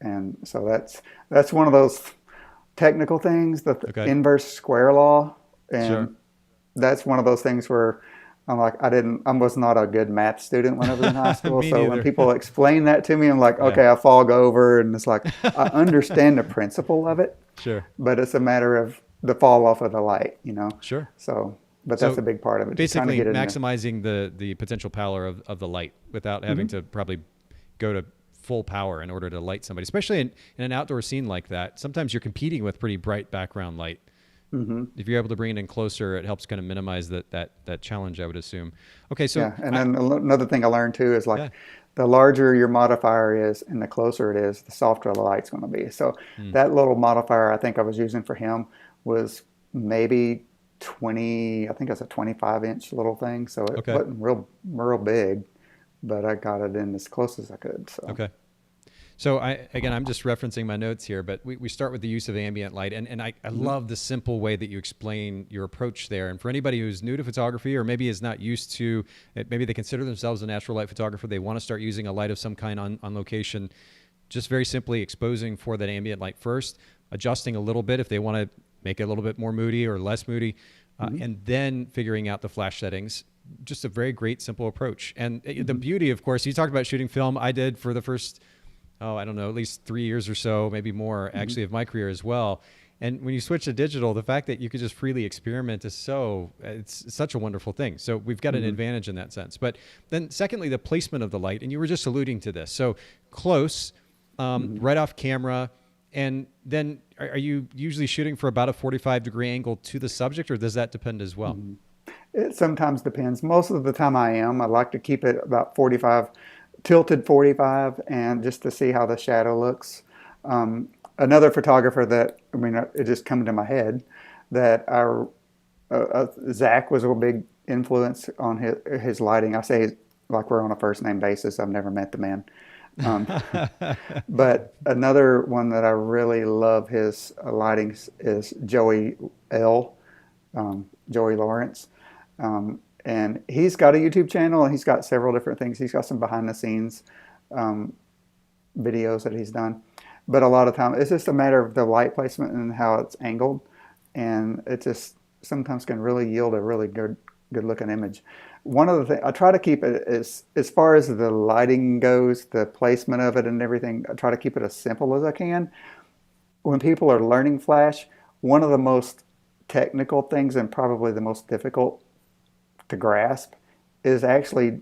And so that's one of those technical things, the inverse square law. And Sure. That's one of those things where I'm like, I was not a good math student when I was in high school. So when people explain that to me, I'm like, okay, I fog over, and it's like, I understand the principle of it. Sure. But it's a matter of the fall off of the light, Sure. So, but that's a big part of it. Basically maximizing the potential power of the light without having to probably go to full power in order to light somebody, especially in an outdoor scene like that. Sometimes you're competing with pretty bright background light. If you're able to bring it in closer, it helps kind of minimize that challenge, I would assume. Okay, so and then another thing I learned too is the larger your modifier is and the closer it is, the softer the light's going to be. So that little modifier I think I was using for him was maybe 20. I think it's a 25-inch little thing, so it wasn't real big, but I got it in as close as I could. So. Okay. So I'm just referencing my notes here, but we start with the use of ambient light. And I love the simple way that you explain your approach there. And for anybody who's new to photography, or maybe is not used to it, maybe they consider themselves a natural light photographer, they want to start using a light of some kind on location, just very simply exposing for that ambient light first, adjusting a little bit if they want to make it a little bit more moody or less moody, and then figuring out the flash settings. Just a very great, simple approach. And the beauty, of course, you talked about shooting film. I did for the first I don't know, at least 3 years or so, maybe more, actually, of my career as well. And when you switch to digital, the fact that you could just freely experiment is it's such a wonderful thing. So we've got an advantage in that sense. But then secondly, the placement of the light, and you were just alluding to this. So close, right off camera, and then are you usually shooting for about a 45-degree angle to the subject, or does that depend as well? It sometimes depends. Most of the time I like to keep it about 45, tilted 45, and just to see how the shadow looks. Another photographer that, it just come to my head, that Zach was a big influence on his lighting. I say like we're on a first name basis. I've never met the man. But another one that I really love his lighting is Joey Lawrence. And he's got a YouTube channel, and he's got several different things. He's got some behind the scenes videos that he's done. But a lot of time, it's just a matter of the light placement and how it's angled. And it just sometimes can really yield a really good looking image. One of the things, I try to keep it as far as the lighting goes, the placement of it and everything, I try to keep it as simple as I can. When people are learning flash, one of the most technical things and probably the most difficult to grasp is actually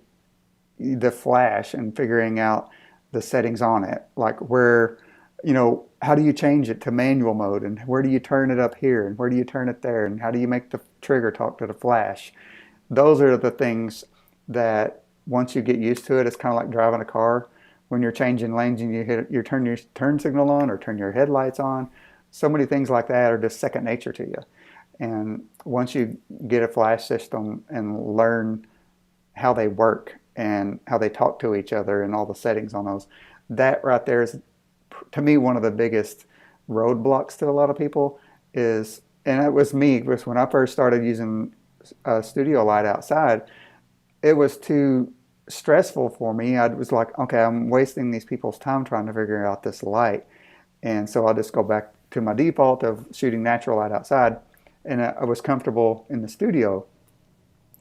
the flash and figuring out the settings on it. Like where, how do you change it to manual mode, and where do you turn it up here, and where do you turn it there, and how do you make the trigger talk to the flash? Those are the things that once you get used to it, it's kind of like driving a car. When you're changing lanes and you turn your turn signal on or turn your headlights on, so many things like that are just second nature to you. And once you get a flash system and learn how they work and how they talk to each other and all the settings on those, that right there is, to me, one of the biggest roadblocks to a lot of people is, and it was me, was when I first started using a studio light outside, it was too stressful for me. I was like, okay, I'm wasting these people's time trying to figure out this light. And so I'll just go back to my default of shooting natural light outside. And I was comfortable in the studio.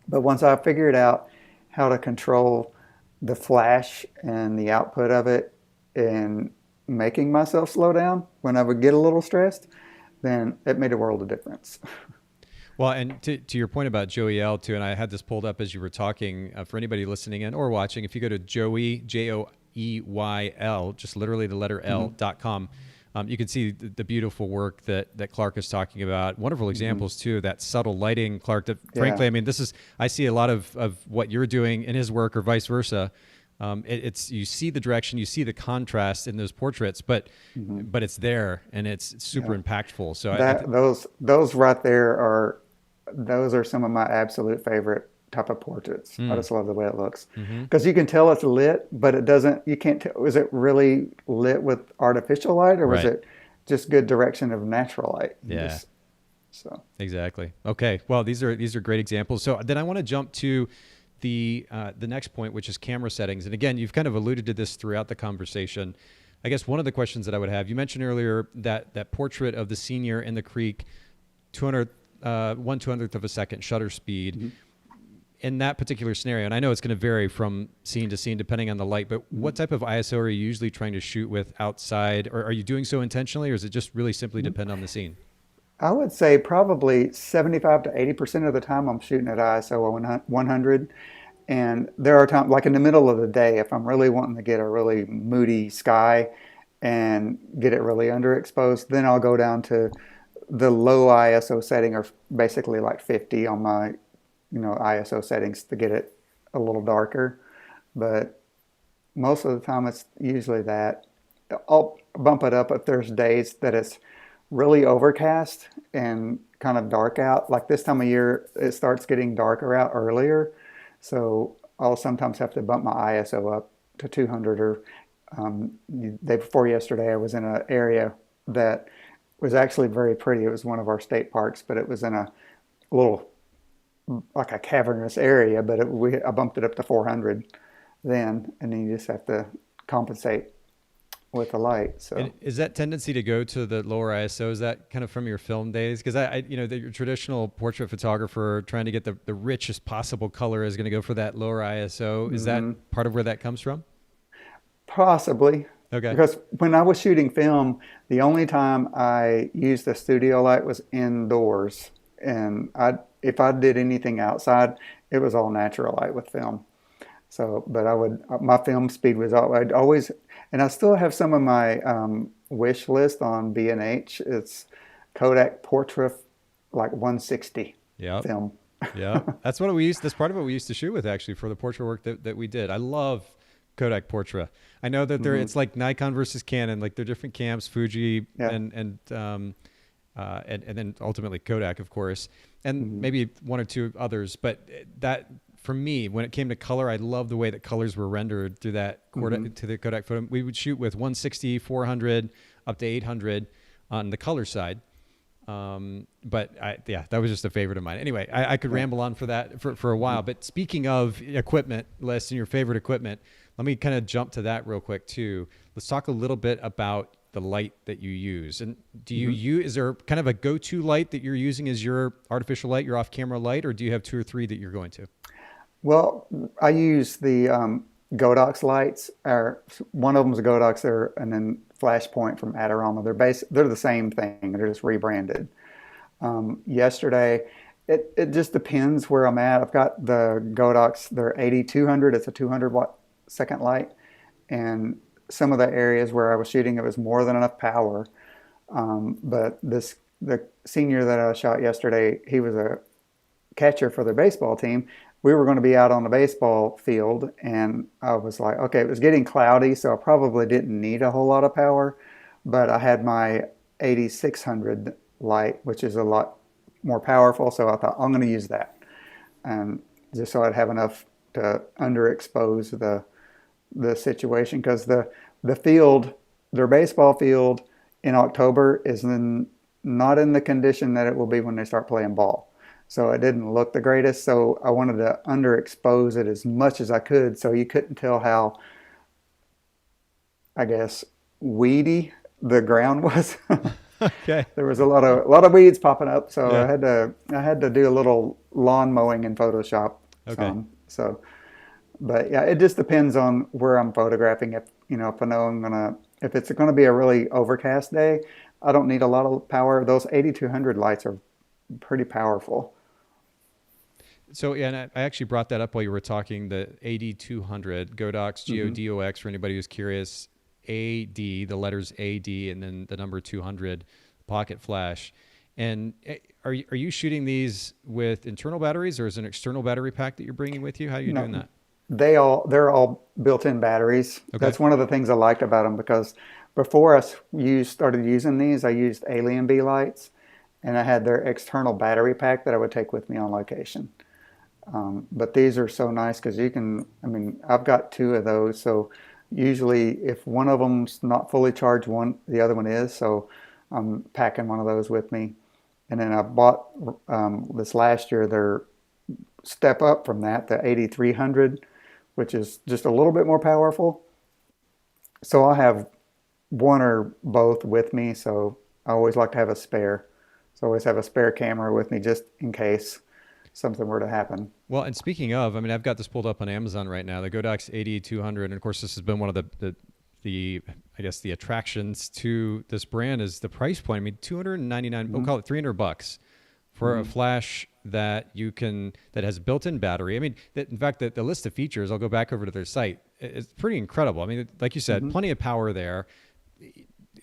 But once I figured out how to control the flash and the output of it and making myself slow down when I would get a little stressed, then it made a world of difference. Well, and to your point about Joey L too, and I had this pulled up as you were talking, for anybody listening in or watching, if you go to Joey, Joeyl, just literally the letter L.com, you can see the beautiful work that Clark is talking about. Wonderful examples too, that subtle lighting, Clark, that frankly, I mean, I see a lot of what you're doing in his work or vice versa. It's you see the direction, you see the contrast in those portraits, but it's there and it's super impactful. So those right there those are some of my absolute favorite type of portraits. I just love the way it looks because you can tell it's lit, but it doesn't. You can't tell. Was it really lit with artificial light, or was it just good direction of natural light? Yeah. So exactly. Okay. Well, these are great examples. So then I want to jump to the next point, which is camera settings. And again, you've kind of alluded to this throughout the conversation. I guess one of the questions that I would have, you mentioned earlier that portrait of the senior in the creek, 1/200th of a second shutter speed. In that particular scenario, and I know it's going to vary from scene to scene depending on the light, but what type of ISO are you usually trying to shoot with outside? Or are you doing so intentionally, or is it just really simply depend on the scene? I would say probably 75 to 80% of the time I'm shooting at ISO 100. And there are times, like in the middle of the day, if I'm really wanting to get a really moody sky and get it really underexposed, then I'll go down to the low ISO setting, or basically like 50 on my ISO settings to get it a little darker. But most of the time it's usually that. I'll bump it up if there's days that it's really overcast and kind of dark out. Like this time of year, it starts getting darker out earlier. So I'll sometimes have to bump my ISO up to 200. Or the day before yesterday, I was in an area that was actually very pretty. It was one of our state parks, but it was in a little, like a cavernous area, but I bumped it up to 400 then, and then you just have to compensate with the light. So, and is that tendency to go to the lower ISO, is that kind of from your film days? Because your traditional portrait photographer trying to get the richest possible color is going to go for that lower ISO. Is that part of where that comes from? Possibly. Okay. Because when I was shooting film, the only time I used the studio light was indoors, and if I did anything outside, it was all natural light with film. So, but my film speed was I'd always, and I still have some of my wish list on B&H. It's Kodak Portra, like 160 film. Yeah, that's part of what we used to shoot with actually for the portrait work that we did. I love Kodak Portra. I know that it's like Nikon versus Canon, like they're different cams, Fuji and then ultimately Kodak, of course, and maybe one or two others. But that, for me, when it came to color, I love the way that colors were rendered through that to the Kodak photo. We would shoot with 160, 400, up to 800 on the color side. But that was just a favorite of mine. Anyway, I could ramble on for a while. But speaking of equipment lists and your favorite equipment, let me kind of jump to that real quick too. Let's talk a little bit about the light that you use. And do you use, is there kind of a go-to light that you're using as your artificial light, your off-camera light, or do you have two or three that you're going to? Well, I use the Godox lights. One of them is a Godox, and then Flashpoint from Adorama. They're the same thing. They're just rebranded. Yesterday, it just depends where I'm at. I've got the Godox, they're 8200. It's a 200 watt second light. And some of the areas where I was shooting, it was more than enough power. But the senior that I shot yesterday, he was a catcher for their baseball team. We were going to be out on the baseball field, and I was like, okay, it was getting cloudy, so I probably didn't need a whole lot of power, but I had my 8600 light, which is a lot more powerful, so I thought I'm going to use that, and just so I'd have enough to underexpose the situation, because the field, their baseball field in October is not in the condition that it will be when they start playing ball. So it didn't look the greatest. So I wanted to underexpose it as much as I could, so you couldn't tell how, I guess, weedy the ground was. Okay. There was a lot of weeds popping up, so Yeah. I had to do a little lawn mowing in Photoshop. Okay. So, but yeah, it just depends on where I'm photographing. If if I know if it's gonna be a really overcast day, I don't need a lot of power. Those 8200 lights are pretty powerful. So, yeah, and I actually brought that up while you were talking, the AD200, Godox, Godox, for anybody who's curious, AD, the letters AD, and then the number 200, pocket flash. And are you shooting these with internal batteries, or is it an external battery pack that you're bringing with you? How are you doing that? They're all built-in batteries. Okay. That's one of the things I liked about them, because before I started using these, I used Alien Bee lights, and I had their external battery pack that I would take with me on location. But these are so nice because I've got two of those. So usually if one of them's not fully charged, the other one is. So I'm packing one of those with me. And then I bought this last year their step up from that, the 8300, which is just a little bit more powerful. So I'll have one or both with me. So I always like to have a spare. So I always have a spare camera with me just in case something were to happen. Well, and speaking of, I've got this pulled up on Amazon right now, the Godox 8200, and of course this has been one of the I guess the attractions to this brand is the price point. $299, we'll call it $300 for a flash that has built-in battery. In fact, the list of features, I'll go back over to their site. It's pretty incredible. Like you said, plenty of power there.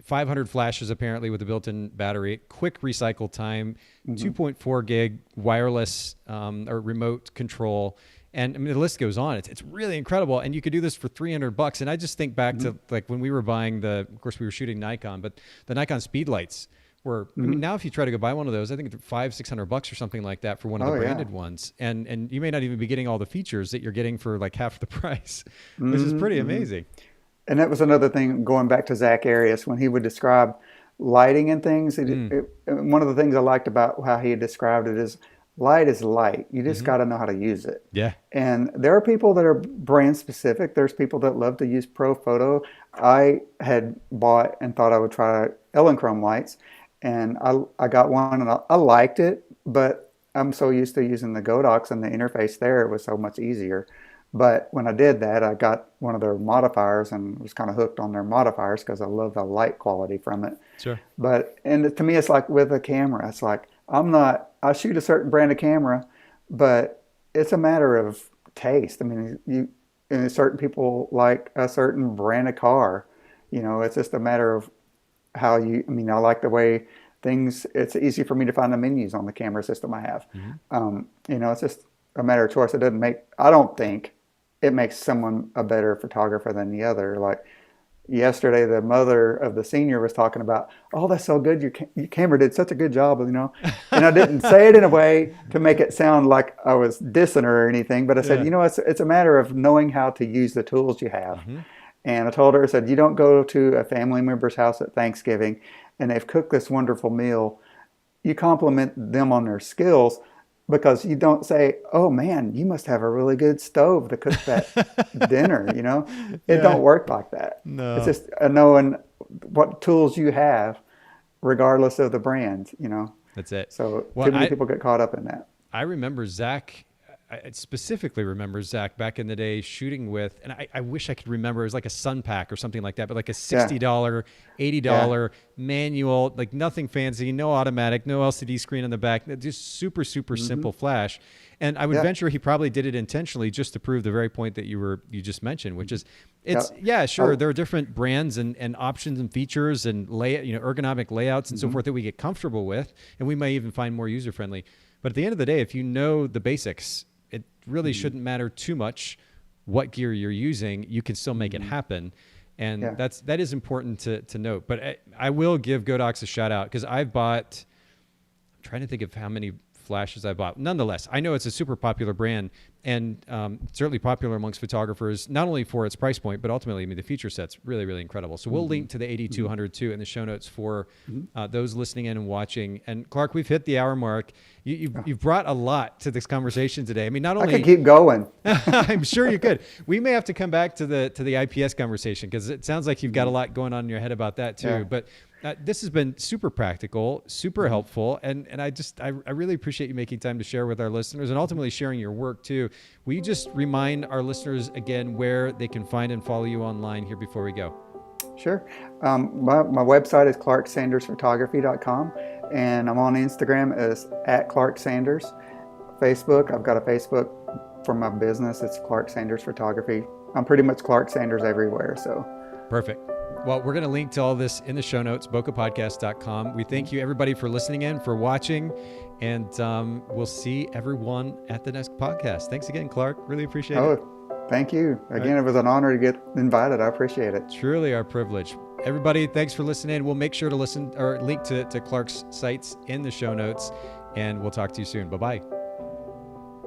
500 flashes apparently with a built-in battery, quick recycle time, 2.4 gig wireless or remote control. And the list goes on. It's really incredible. And you could do this for $300. And I just think back to like when we were buying of course we were shooting Nikon, but the Nikon speed lights were, now if you try to go buy one of those, I think it's $500-600 or something like that for one of the branded ones. And you may not even be getting all the features that you're getting for like half the price, which is pretty amazing. And that was another thing, going back to Zach Arias, when he would describe lighting and things. One of the things I liked about how he had described it is light is light. You just got to know how to use it. Yeah. And there are people that are brand specific. There's people that love to use Pro Photo. I had bought and thought I would try Elechrome lights, and I got one and I liked it, but I'm so used to using the Godox and the interface there, it was so much easier. But when I did that, I got one of their modifiers and was kind of hooked on their modifiers because I love the light quality from it. Sure. And to me, it's like with a camera. It's like I shoot a certain brand of camera, but it's a matter of taste. Certain people like a certain brand of car. It's just a matter of how I like the way it's easy for me to find the menus on the camera system I have. It's just a matter of choice. I don't think it makes someone a better photographer than the other. Like yesterday, the mother of the senior was talking about, oh, that's so good. Your camera did such a good job, And I didn't say it in a way to make it sound like I was dissing her or anything, but I said, it's a matter of knowing how to use the tools you have. And I told her, I said, you don't go to a family member's house at Thanksgiving and they've cooked this wonderful meal. You compliment them on their skills, because you don't say, oh man, you must have a really good stove to cook that dinner, It don't work like that. No. It's just knowing what tools you have, regardless of the brand, That's it. So too many people get caught up in that. I remember Zach, I specifically remember, Zach, back in the day shooting with, and I wish I could remember, it was like a Sun Pack or something like that, but like a $60, $80 manual, like nothing fancy, no automatic, no LCD screen on the back, just super, super simple flash. And I would venture he probably did it intentionally just to prove the very point that you just mentioned, which is sure, there are different brands and options and features and ergonomic layouts and so forth that we get comfortable with, and we may even find more user-friendly. But at the end of the day, if you know the basics, it really shouldn't matter too much what gear you're using. You can still make it happen. And that is important to note. But I will give Godox a shout out, because I'm trying to think of how many flashes I bought. Nonetheless, I know it's a super popular brand, and certainly popular amongst photographers, not only for its price point, but ultimately, the feature set's really, really incredible. So we'll link to the 8200 too in the show notes for those listening in and watching. And Clark, we've hit the hour mark. You've brought a lot to this conversation today. I mean, not only I could keep going. I'm sure you could. We may have to come back to the IPS conversation, because it sounds like you've got a lot going on in your head about that too. But this has been super practical, super helpful. And I really appreciate you making time to share with our listeners, and ultimately sharing your work too. Will you just remind our listeners again where they can find and follow you online here before we go? Sure. My website is clarksandersphotography.com, and I'm on Instagram as @ClarkSanders. Facebook, I've got a Facebook for my business. It's Clark Sanders Photography. I'm pretty much Clark Sanders everywhere. So perfect. Well, we're going to link to all this in the show notes, bokehpodcast.com. We thank you, everybody, for listening in, for watching, and we'll see everyone at the next podcast. Thanks again, Clark. Really appreciate it. Thank you. Again, It was an honor to get invited. I appreciate it. Truly our privilege. Everybody, thanks for listening. We'll make sure to listen or link to Clark's sites in the show notes, and we'll talk to you soon. Bye-bye.